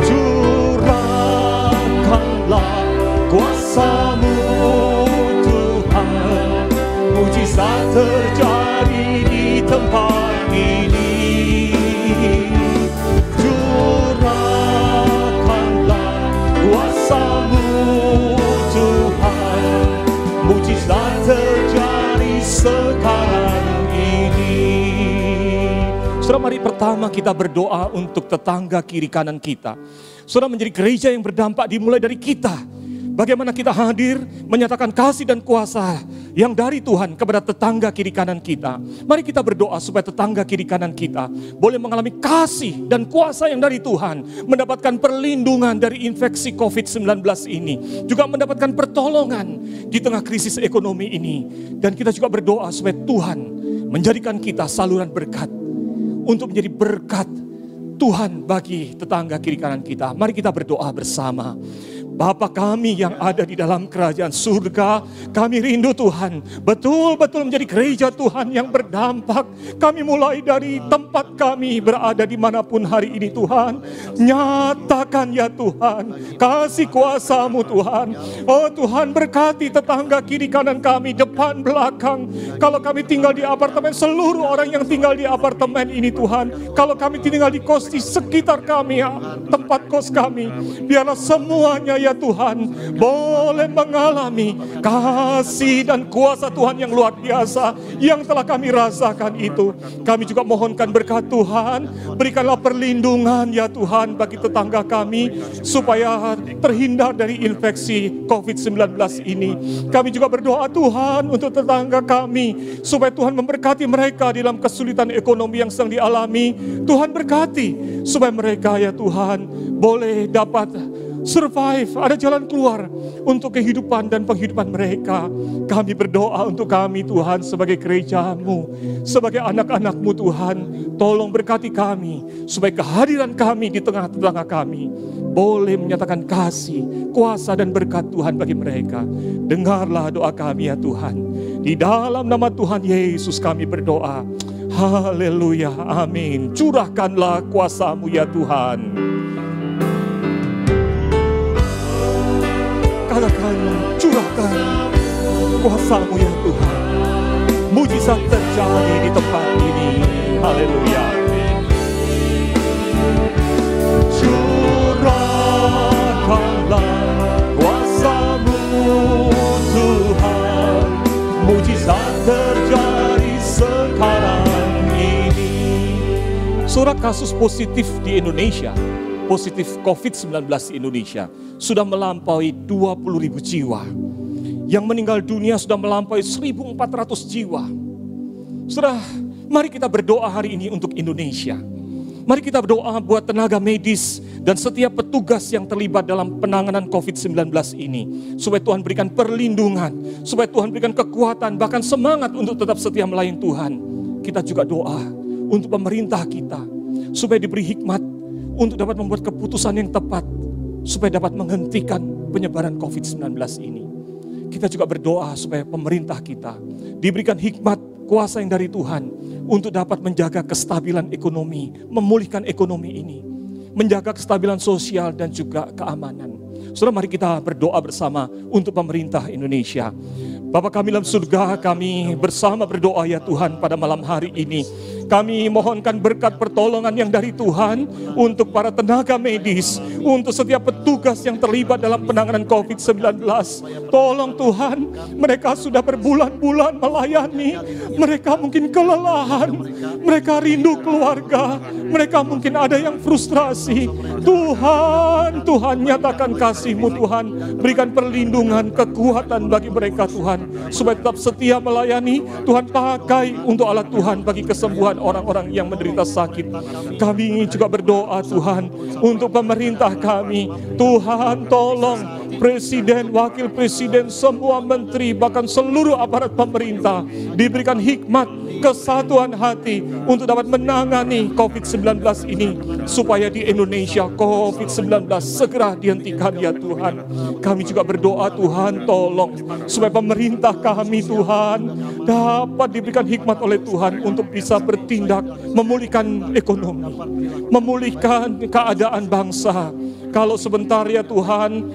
curahkanlah kuasa-Mu Tuhan. Mukjizat terjadi di tempat ini. Curahkanlah kuasa-Mu Tuhan. Mukjizat terjadi sekarang ini. Saudara, mari pertama kita berdoa untuk tetangga kiri kanan kita. Saudara, menjadi gereja yang berdampak dimulai dari kita. Bagaimana kita hadir menyatakan kasih dan kuasa yang dari Tuhan kepada tetangga kiri kanan kita. Mari kita berdoa supaya tetangga kiri kanan kita boleh mengalami kasih dan kuasa yang dari Tuhan. Mendapatkan perlindungan dari infeksi COVID-19 ini. Juga mendapatkan pertolongan di tengah krisis ekonomi ini. Dan kita juga berdoa supaya Tuhan menjadikan kita saluran berkat. Untuk menjadi berkat Tuhan bagi tetangga kiri kanan kita. Mari kita berdoa bersama. Bapa kami yang ada di dalam kerajaan surga, kami rindu Tuhan, betul-betul menjadi gereja Tuhan yang berdampak. Kami mulai dari tempat kami berada dimanapun hari ini Tuhan. Nyatakan ya Tuhan, kasih kuasa-Mu Tuhan. Oh Tuhan, berkati tetangga kiri kanan kami, depan belakang. Kalau kami tinggal di apartemen, seluruh orang yang tinggal di apartemen ini Tuhan. Kalau kami tinggal di kos di sekitar kami, tempat kos kami, biarlah semuanya ya Tuhan boleh mengalami kasih dan kuasa Tuhan yang luar biasa yang telah kami rasakan itu. Kami juga mohonkan berkat Tuhan, berikanlah perlindungan ya Tuhan bagi tetangga kami supaya terhindar dari infeksi COVID-19 ini. Kami juga berdoa Tuhan untuk tetangga kami supaya Tuhan memberkati mereka dalam kesulitan ekonomi yang sedang dialami. Tuhan berkati supaya mereka ya Tuhan boleh dapat survive, ada jalan keluar untuk kehidupan dan penghidupan mereka. Kami berdoa untuk kami Tuhan sebagai gereja-Mu, sebagai anak-anak-Mu Tuhan. Tolong berkati kami supaya kehadiran kami di tengah tetangga kami boleh menyatakan kasih, kuasa dan berkat Tuhan bagi mereka. Dengarlah doa kami ya Tuhan. Di dalam nama Tuhan Yesus kami berdoa. Haleluya, amin. Curahkanlah kuasa-Mu ya Tuhan. Katakan, curahkan kuasa-Mu ya Tuhan. Mujizat terjadi di tempat ini. Haleluya. Curahkanlah kuasa-Mu Tuhan. Mujizat terjadi sekarang ini. Surat kasus positif di Indonesia, positif COVID-19 di Indonesia sudah melampaui 20.000 jiwa. Yang meninggal dunia sudah melampaui 1.400 jiwa. Saudara, mari kita berdoa hari ini untuk Indonesia. Mari kita berdoa buat tenaga medis dan setiap petugas yang terlibat dalam penanganan COVID-19 ini. Supaya Tuhan berikan perlindungan, supaya Tuhan berikan kekuatan, bahkan semangat untuk tetap setia melayani Tuhan. Kita juga doa untuk pemerintah kita, supaya diberi hikmat untuk dapat membuat keputusan yang tepat, supaya dapat menghentikan penyebaran COVID-19 ini. Kita juga berdoa supaya pemerintah kita diberikan hikmat, kuasa yang dari Tuhan untuk dapat menjaga kestabilan ekonomi, memulihkan ekonomi ini, menjaga kestabilan sosial dan juga keamanan. Saudara, mari kita berdoa bersama untuk pemerintah Indonesia. Bapa kami dalam surga, kami bersama berdoa ya Tuhan pada malam hari ini. Kami mohonkan berkat pertolongan yang dari Tuhan untuk para tenaga medis, untuk setiap petugas yang terlibat dalam penanganan COVID-19. Tolong Tuhan, mereka sudah berbulan-bulan melayani, mereka mungkin kelelahan, mereka rindu keluarga, mereka mungkin ada yang frustrasi. Tuhan, Tuhan nyatakan kasih-Mu Tuhan, berikan perlindungan, kekuatan bagi mereka Tuhan, supaya tetap setia melayani. Tuhan pakai untuk alat Tuhan bagi kesembuhan orang-orang yang menderita sakit. Kami juga berdoa Tuhan untuk pemerintah kami. Tuhan tolong presiden, wakil presiden, semua menteri, bahkan seluruh aparat pemerintah diberikan hikmat, kesatuan hati untuk dapat menangani COVID-19 ini. Supaya di Indonesia COVID-19 segera dihentikan ya Tuhan. Kami juga berdoa Tuhan tolong supaya pemerintah kami Tuhan dapat diberikan hikmat oleh Tuhan untuk bisa bertindak memulihkan ekonomi, memulihkan keadaan bangsa. Kalau sebentar ya Tuhan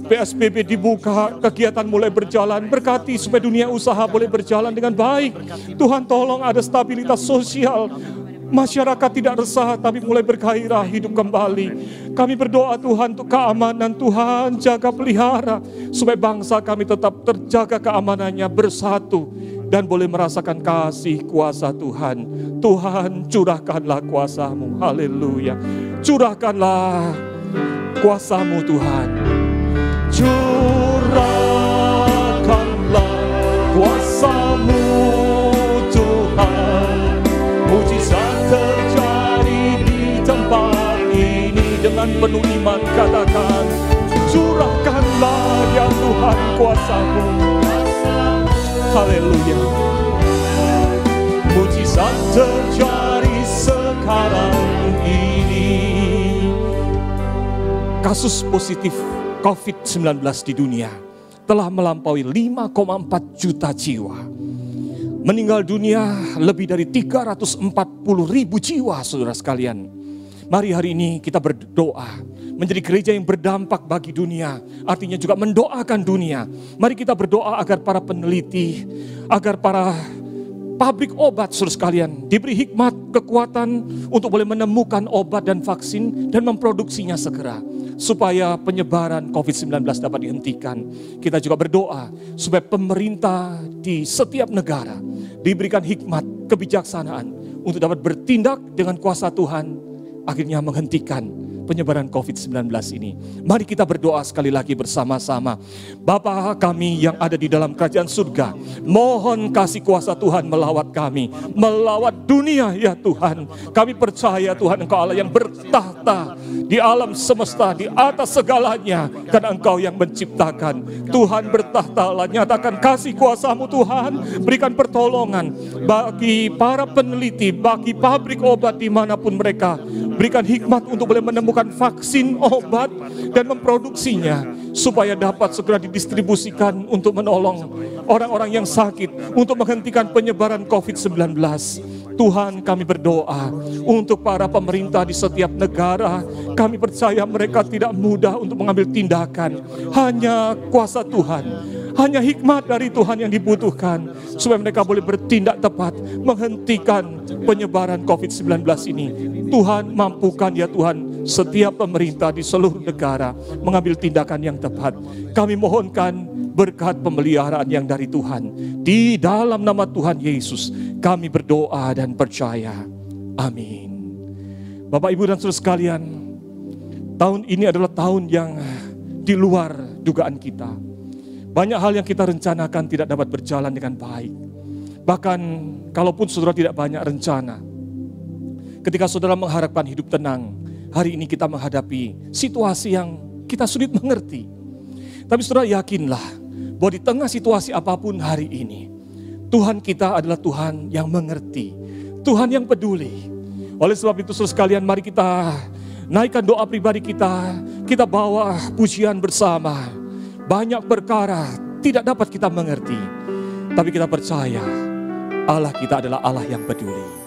PSBB dibuka, kegiatan mulai berjalan, berkati supaya dunia usaha boleh berjalan dengan baik. Tuhan tolong ada stabilitas sosial, masyarakat tidak resah tapi mulai bergairah hidup kembali. Kami berdoa Tuhan untuk keamanan, Tuhan jaga pelihara supaya bangsa kami tetap terjaga keamanannya, bersatu dan boleh merasakan kasih kuasa Tuhan. Tuhan curahkanlah kuasa-Mu, haleluya. Curahkanlah kuasa-Mu Tuhan. Curahkanlah kuasa-Mu Tuhan. Mujizat terjadi di tempat ini. Dengan penuh iman katakan, curahkanlah ya Tuhan kuasa-Mu. Haleluya. Mujizat terjadi sekarang ini. Kasus positif COVID-19 di dunia telah melampaui 5,4 juta jiwa. Meninggal dunia lebih dari 340.000 jiwa, saudara sekalian. Mari hari ini kita berdoa menjadi gereja yang berdampak bagi dunia, artinya juga mendoakan dunia. Mari kita berdoa agar para peneliti, agar para pabrik obat saudara sekalian diberi hikmat, kekuatan untuk boleh menemukan obat dan vaksin dan memproduksinya segera, supaya penyebaran COVID-19 dapat dihentikan. Kita juga berdoa supaya pemerintah di setiap negara diberikan hikmat, kebijaksanaan untuk dapat bertindak dengan kuasa Tuhan, akhirnya menghentikan penyebaran COVID-19 ini. Mari kita berdoa sekali lagi bersama-sama. Bapa kami yang ada di dalam kerajaan surga, mohon kasih kuasa Tuhan melawat kami, melawat dunia ya Tuhan. Kami percaya Tuhan Engkau Allah yang bertahta di alam semesta, di atas segalanya, karena Engkau yang menciptakan. Tuhan bertahta, nyatakan kasih kuasa-Mu Tuhan, berikan pertolongan bagi para peneliti, bagi pabrik obat dimanapun mereka, berikan hikmat untuk boleh menemukan vaksin, obat, dan memproduksinya, supaya dapat segera didistribusikan untuk menolong orang-orang yang sakit, untuk menghentikan penyebaran COVID-19. Tuhan, kami berdoa untuk para pemerintah di setiap negara. Kami percaya mereka tidak mudah untuk mengambil tindakan. Hanya kuasa Tuhan, hanya hikmat dari Tuhan yang dibutuhkan, supaya mereka boleh bertindak tepat, menghentikan penyebaran COVID-19 ini. Tuhan, mampukan ya Tuhan, setiap pemerintah di seluruh negara mengambil tindakan yang tepat. Kami mohonkan berkat pemeliharaan yang dari Tuhan. Di dalam nama Tuhan Yesus kami berdoa dan percaya. Amin. Bapak, Ibu, dan saudara sekalian, tahun ini adalah tahun yang di luar dugaan kita. Banyak hal yang kita rencanakan tidak dapat berjalan dengan baik. Bahkan kalaupun saudara tidak banyak rencana, ketika saudara mengharapkan hidup tenang, hari ini kita menghadapi situasi yang kita sulit mengerti. Tapi saudara, yakinlah bahwa di tengah situasi apapun hari ini, Tuhan kita adalah Tuhan yang mengerti, Tuhan yang peduli. Oleh sebab itu saudara sekalian, mari kita naikkan doa pribadi kita, kita bawa pujian bersama. Banyak perkara tidak dapat kita mengerti, tapi kita percaya Allah kita adalah Allah yang peduli.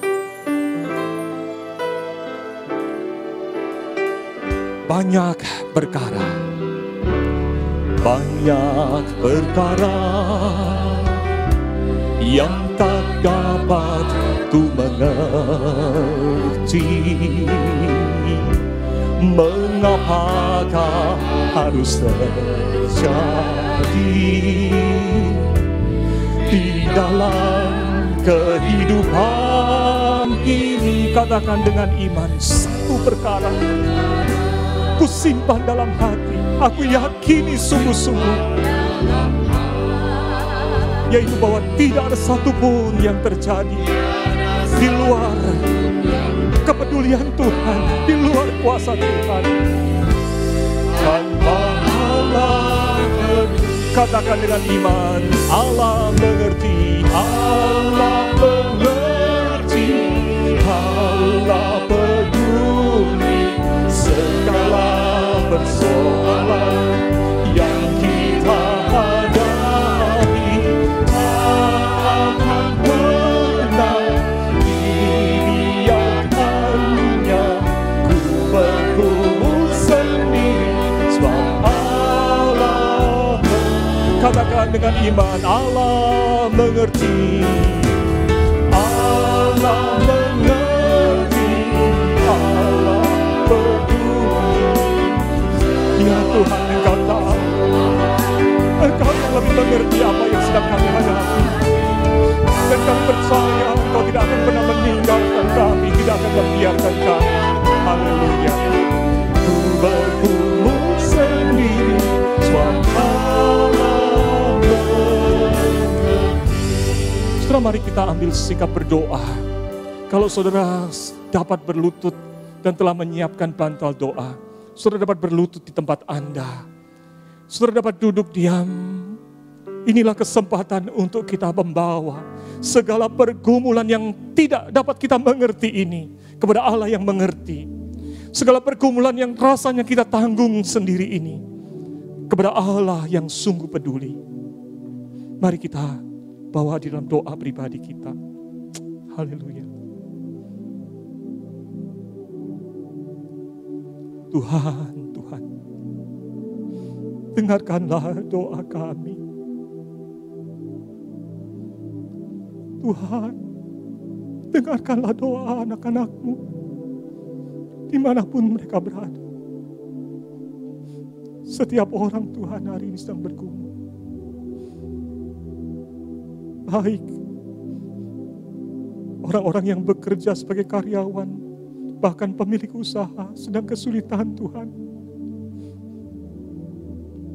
Banyak perkara, banyak perkara yang tak dapat ku mengerti. Mengapakah harus terjadi di dalam kehidupan ini? Katakan dengan iman, satu perkara ku simpan dalam hati, aku yakini sungguh-sungguh, yaitu bahwa tidak ada satupun yang terjadi di luar kepedulian Tuhan, di luar kuasa Tuhan. Tanpa Allah, katakan dengan iman, Allah mengerti, Allah mengerti, Allah peduli segala persoalan yang kita hadapi. Akan pernah dibiarkannya ku bergumul sendiri, sebab Allah. Katakan dengan iman, Allah mengerti, Allah mengerti, Allah peduli. Ya Tuhan, Engkau tahu, Engkau yang lebih mengerti apa yang sedang kami hadapi. Dan kami percaya Engkau tidak akan pernah meninggalkan kami, tidak akan membiarkan kami. Haleluya. Ku bergumul sendiri, sebab Allah mengerti. Saudara, mari kita ambil sikap berdoa. Kalau saudara dapat berlutut dan telah menyiapkan bantal doa, saudara dapat berlutut di tempat Anda. Saudara dapat duduk diam. Inilah kesempatan untuk kita membawa segala pergumulan yang tidak dapat kita mengerti ini kepada Allah yang mengerti. Segala pergumulan yang rasanya kita tanggung sendiri ini kepada Allah yang sungguh peduli. Mari kita bawa di dalam doa pribadi kita. Haleluya. Tuhan, Tuhan, dengarkanlah doa kami. Tuhan, dengarkanlah doa anak-anak-Mu dimanapun mereka berada. Setiap orang Tuhan hari ini sedang bergumul. Baik orang-orang yang bekerja sebagai karyawan, bahkan pemilik usaha sedang kesulitan Tuhan.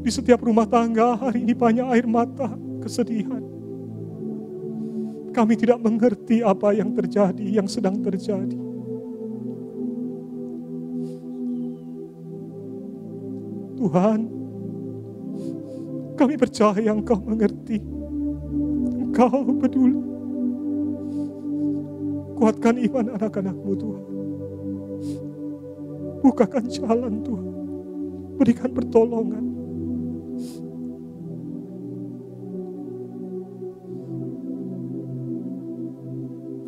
Di setiap rumah tangga hari ini banyak air mata, kesedihan. Kami tidak mengerti apa yang terjadi, yang sedang terjadi. Tuhan, kami percaya Engkau mengerti, Engkau peduli. Kuatkan iman anak-anak-Mu Tuhan. Bukakan jalan Tuhan, berikan pertolongan.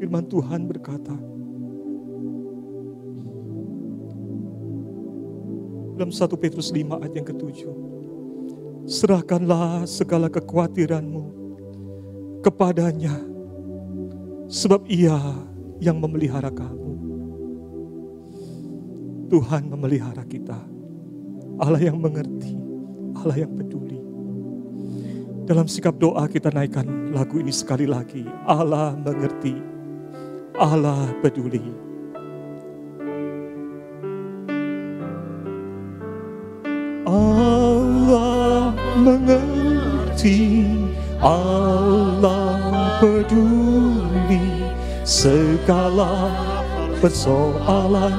Firman Tuhan berkata, dalam 1 Petrus 5 ayat yang ke-7, serahkanlah segala kekhawatiranmu kepadanya, sebab Ia yang memelihara kamu. Tuhan memelihara kita, Allah yang mengerti, Allah yang peduli. Dalam sikap doa kita naikkan lagu ini sekali lagi. Allah mengerti, Allah peduli. Allah mengerti, Allah peduli segala persoalan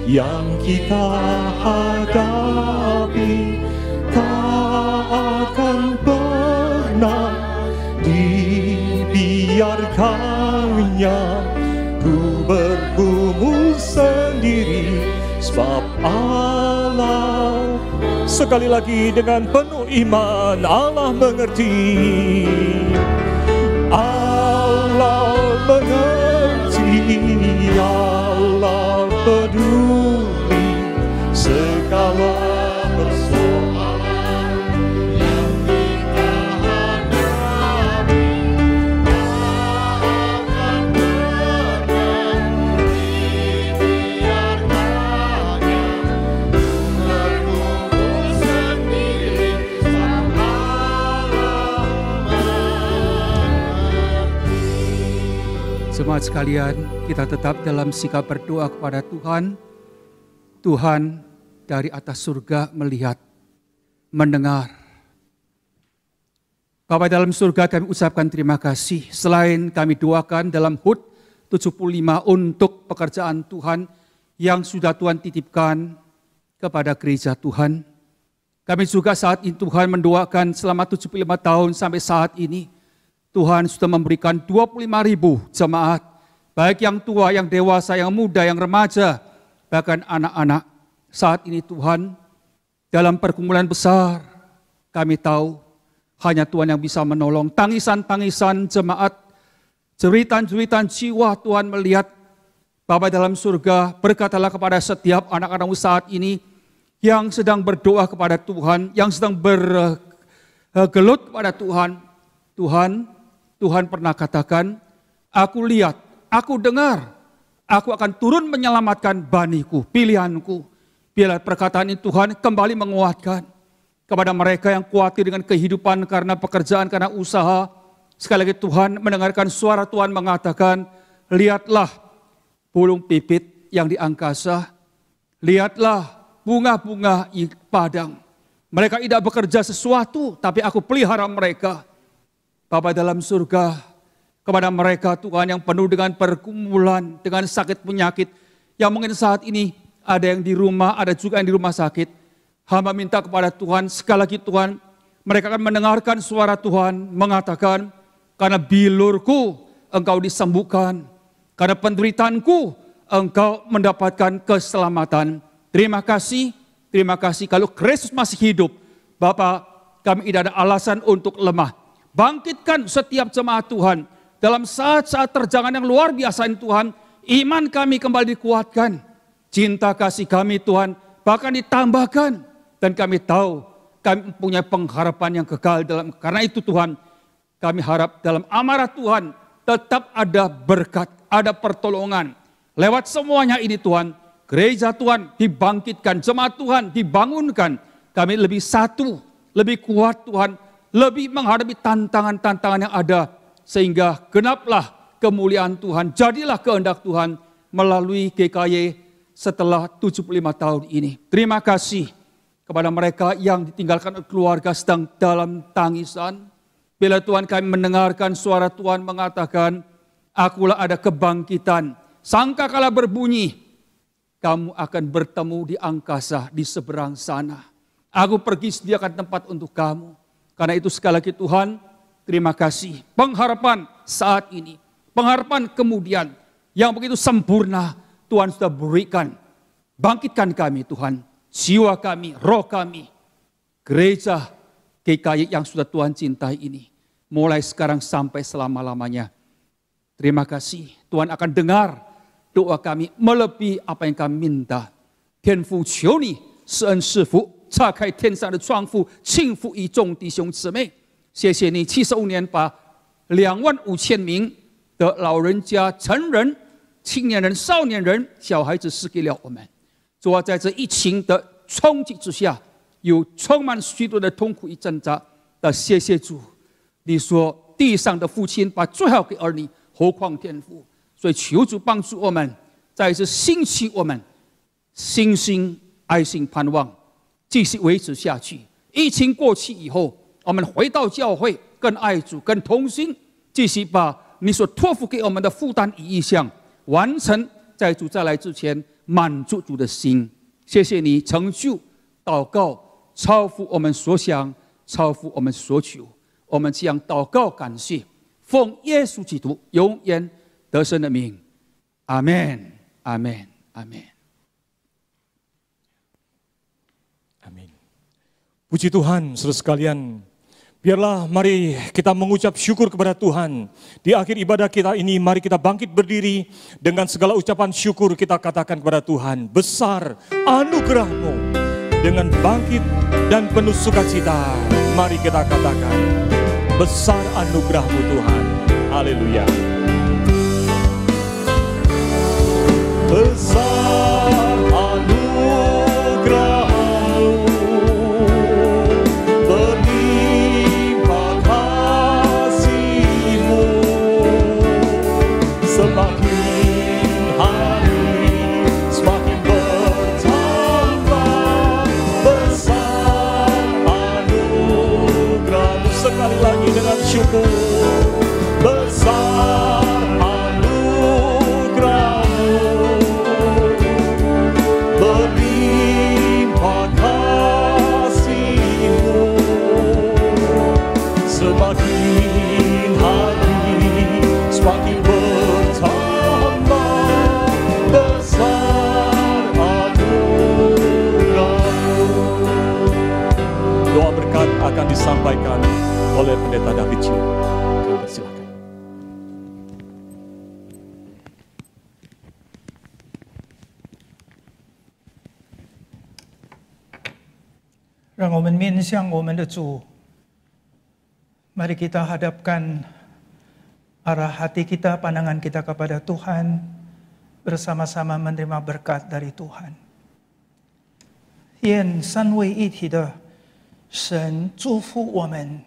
yang kita hadapi. Tak akan pernah dibiarkannya ku bergumul sendiri, sebab Allah, sekali lagi dengan penuh iman, Allah mengerti, Allah mengerti, Allah peduli segala persoalan yang kita hadapi. Tak akan pernah dibiarkannya berkumpul sendiri, sebab Allah mengerti. Jemaat sekalian, kita tetap dalam sikap berdoa kepada Tuhan. Tuhan dari atas surga melihat, mendengar. Bapa dalam surga, kami ucapkan terima kasih. Selain kami doakan dalam HUT 75 untuk pekerjaan Tuhan yang sudah Tuhan titipkan kepada gereja Tuhan, kami juga saat ini Tuhan mendoakan selama 75 tahun sampai saat ini, Tuhan sudah memberikan 25.000 jemaat, baik yang tua, yang dewasa, yang muda, yang remaja, bahkan anak-anak. Saat ini Tuhan, dalam pergumulan besar, kami tahu hanya Tuhan yang bisa menolong. Tangisan-tangisan jemaat, jeritan-jeritan jiwa Tuhan melihat. Bapa dalam surga, berkatalah kepada setiap anak-anak-Mu saat ini yang sedang berdoa kepada Tuhan, yang sedang bergelut kepada Tuhan. Tuhan pernah katakan, aku lihat, aku dengar, aku akan turun menyelamatkan baniku, pilihanku. Biarlah perkataan ini Tuhan kembali menguatkan kepada mereka yang khawatir dengan kehidupan karena pekerjaan, karena usaha. Sekali lagi Tuhan mendengarkan suara Tuhan mengatakan, lihatlah burung pipit yang di angkasa, lihatlah bunga-bunga di padang. Mereka tidak bekerja sesuatu, tapi aku pelihara mereka. Bapa dalam surga, kepada mereka Tuhan yang penuh dengan pergumulan, dengan sakit penyakit, yang mungkin saat ini ada yang di rumah, ada juga yang di rumah sakit. Hamba minta kepada Tuhan, sekali lagi Tuhan, mereka akan mendengarkan suara Tuhan mengatakan, karena bilurku engkau disembuhkan, karena penderitaanku engkau mendapatkan keselamatan. Terima kasih kalau Kristus masih hidup. Bapak, kami tidak ada alasan untuk lemah. Bangkitkan setiap jemaat Tuhan. Dalam saat-saat terjangan yang luar biasa ini Tuhan, iman kami kembali dikuatkan. Cinta kasih kami Tuhan bahkan ditambahkan. Dan kami tahu kami mempunyai pengharapan yang kekal. Karena itu Tuhan, kami harap dalam amarah Tuhan tetap ada berkat, ada pertolongan. Lewat semuanya ini Tuhan, gereja Tuhan dibangkitkan, jemaat Tuhan dibangunkan. Kami lebih satu, lebih kuat Tuhan, lebih menghadapi tantangan-tantangan yang ada. Sehingga genaplah kemuliaan Tuhan, jadilah kehendak Tuhan melalui GKY setelah 75 tahun ini. Terima kasih kepada mereka yang ditinggalkan keluarga sedang dalam tangisan. Bila Tuhan kami mendengarkan suara Tuhan mengatakan, akulah ada kebangkitan. Sangkakala berbunyi, kamu akan bertemu di angkasa di seberang sana. Aku pergi sediakan tempat untuk kamu. Karena itu sekali lagi Tuhan, terima kasih. Pengharapan saat ini, pengharapan kemudian yang begitu sempurna Tuhan sudah berikan. Bangkitkan kami Tuhan, jiwa kami, roh kami. Gereja GKI yang sudah Tuhan cintai ini. Mulai sekarang sampai selama-lamanya. Terima kasih. Tuhan akan dengar doa kami melebihi apa yang kami minta. 天父求你施恩赐福，岔开天上的窗户，庆福一众弟兄姊妹。谢谢你75年把25000名的老人家、成人、青年人、少年人、小孩子赐给了我们。主啊，在这疫情的冲击之下，有充满许多的痛苦与挣扎，但谢谢主，你说地上的父亲把最好给儿女，何况天父？所以求主帮助我们，再一次兴起我们信心、爱心、盼望，继续维持下去。疫情过去以后，我们回到教会，更爱主、更同心，继续把你所托付给我们的负担与意向完成，在主再来之前满足主的心。谢谢你成就祷告，超乎我们所想，超乎我们所求。我们这样祷告感谢，奉耶稣基督永远得胜的名，阿们，阿们，阿们。Amin. Puji Tuhan, saudara sekalian. Biarlah mari kita mengucap syukur kepada Tuhan. Di akhir ibadah kita ini, mari kita bangkit berdiri. Dengan segala ucapan syukur kita katakan kepada Tuhan, besar anugerah-Mu. Dengan bangkit dan penuh sukacita, mari kita katakan, besar anugerah-Mu Tuhan. Haleluya. Besar anugerah syukur. Besar anugerah-Mu, berlimpah kasih-Mu, semakin hari semakin bertambah. Besar anugerah-Mu. Doa berkat akan disampaikan oleh Pendeta David Chiu. Kami persilakan. 让我们面向我们的主， mari kita hadapkan arah hati kita, pandangan kita kepada Tuhan, bersama-sama menerima berkat dari Tuhan. 愿三位一体的神祝福我们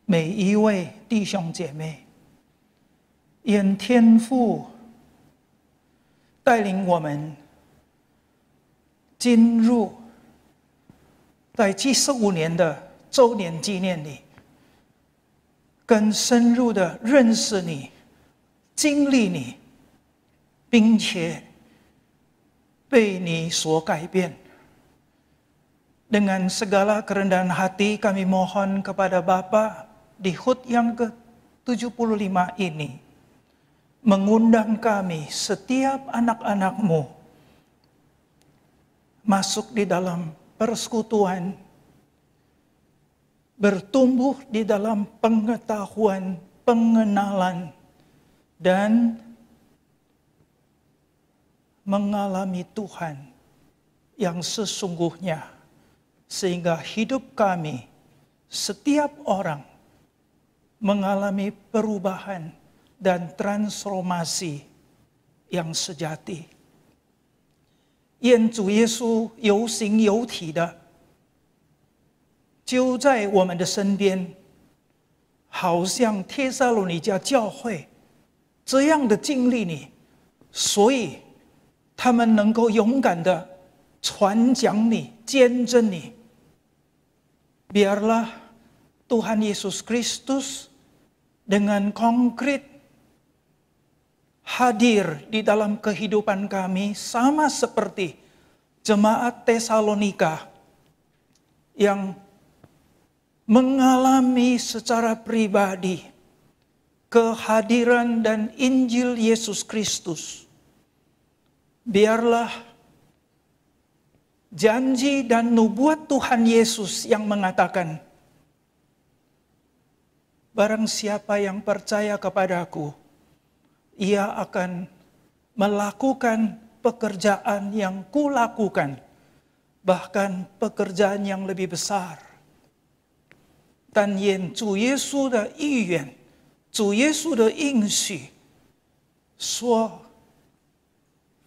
每一位弟兄姐妹，愿天父带领我们进入在75年的周年纪念里，更深入的认识你、经历你，并且被你所改变。Dengan segala kerendahan hati kami mohon kepada Bapa di HUT yang ke-75 ini, mengundang kami setiap anak-anak-Mu masuk di dalam persekutuan, bertumbuh di dalam pengetahuan, pengenalan, dan mengalami Tuhan yang sesungguhnya, sehingga hidup kami, setiap orang, mengalami perubahan dan transformasi yang sejati. 愿主耶稣有形有体的就在我们的身边，好像帖撒罗尼迦教会这样的经历你，所以他们能够勇敢的传讲你、见证你。Biarlah Tuhan Yesus Kristus dengan konkret hadir di dalam kehidupan kami, sama seperti jemaat Tesalonika yang mengalami secara pribadi kehadiran dan Injil Yesus Kristus, biarlah janji dan nubuat Tuhan Yesus yang mengatakan, barang siapa yang percaya kepadaku, ia akan melakukan pekerjaan yang kulakukan, bahkan pekerjaan yang lebih besar. 但愿主耶稣的意愿，主耶稣的应许，说，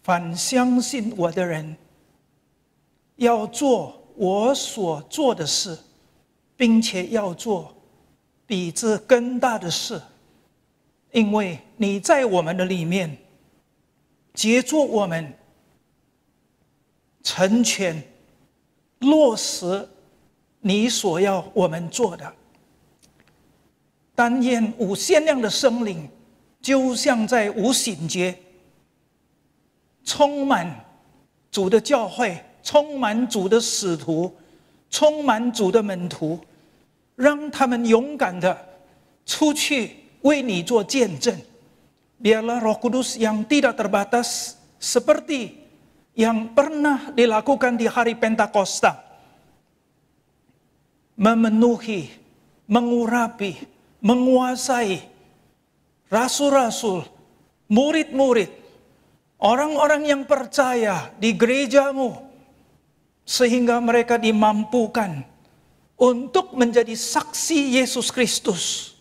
凡相信我的人，要做我所做的事，并且要做比这更大的事，因为你在我们的里面，协助我们成全、落实你所要我们做的。但愿无限量的生灵，就像在无醒节，充满主的教会，充满主的使徒，充满主的门徒，让他们勇敢的出去为你做见证。Biarlah Roh Kudus yang tidak terbatas seperti yang pernah dilakukan di hari Pentakosta, memenuhi, mengurapi, menguasai rasul-rasul, murid-murid, orang-orang yang percaya di gerejamu, sehingga mereka dimampukan untuk menjadi saksi Yesus Kristus,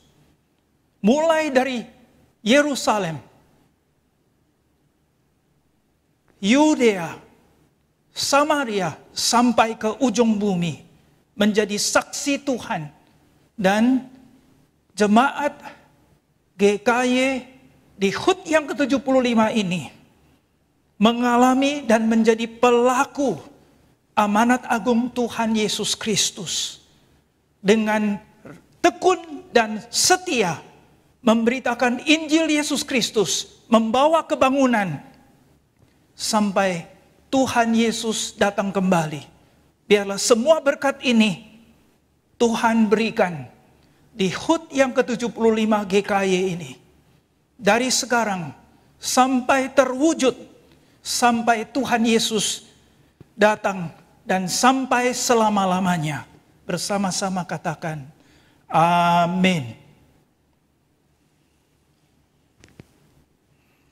mulai dari Yerusalem, Yudea, Samaria, sampai ke ujung bumi, menjadi saksi Tuhan. Dan jemaat GKY di HUT yang ke-75 ini mengalami dan menjadi pelaku amanat agung Tuhan Yesus Kristus, dengan tekun dan setia memberitakan Injil Yesus Kristus, membawa kebangunan sampai Tuhan Yesus datang kembali. Biarlah semua berkat ini Tuhan berikan di HUT yang ke-75 GKY ini, dari sekarang sampai terwujud, sampai Tuhan Yesus datang dan sampai selama-lamanya. Bersama-sama katakan amin.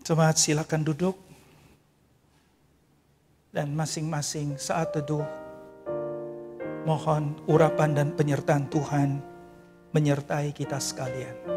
Jemaat silakan duduk, dan masing-masing saat teduh mohon urapan dan penyertaan Tuhan menyertai kita sekalian.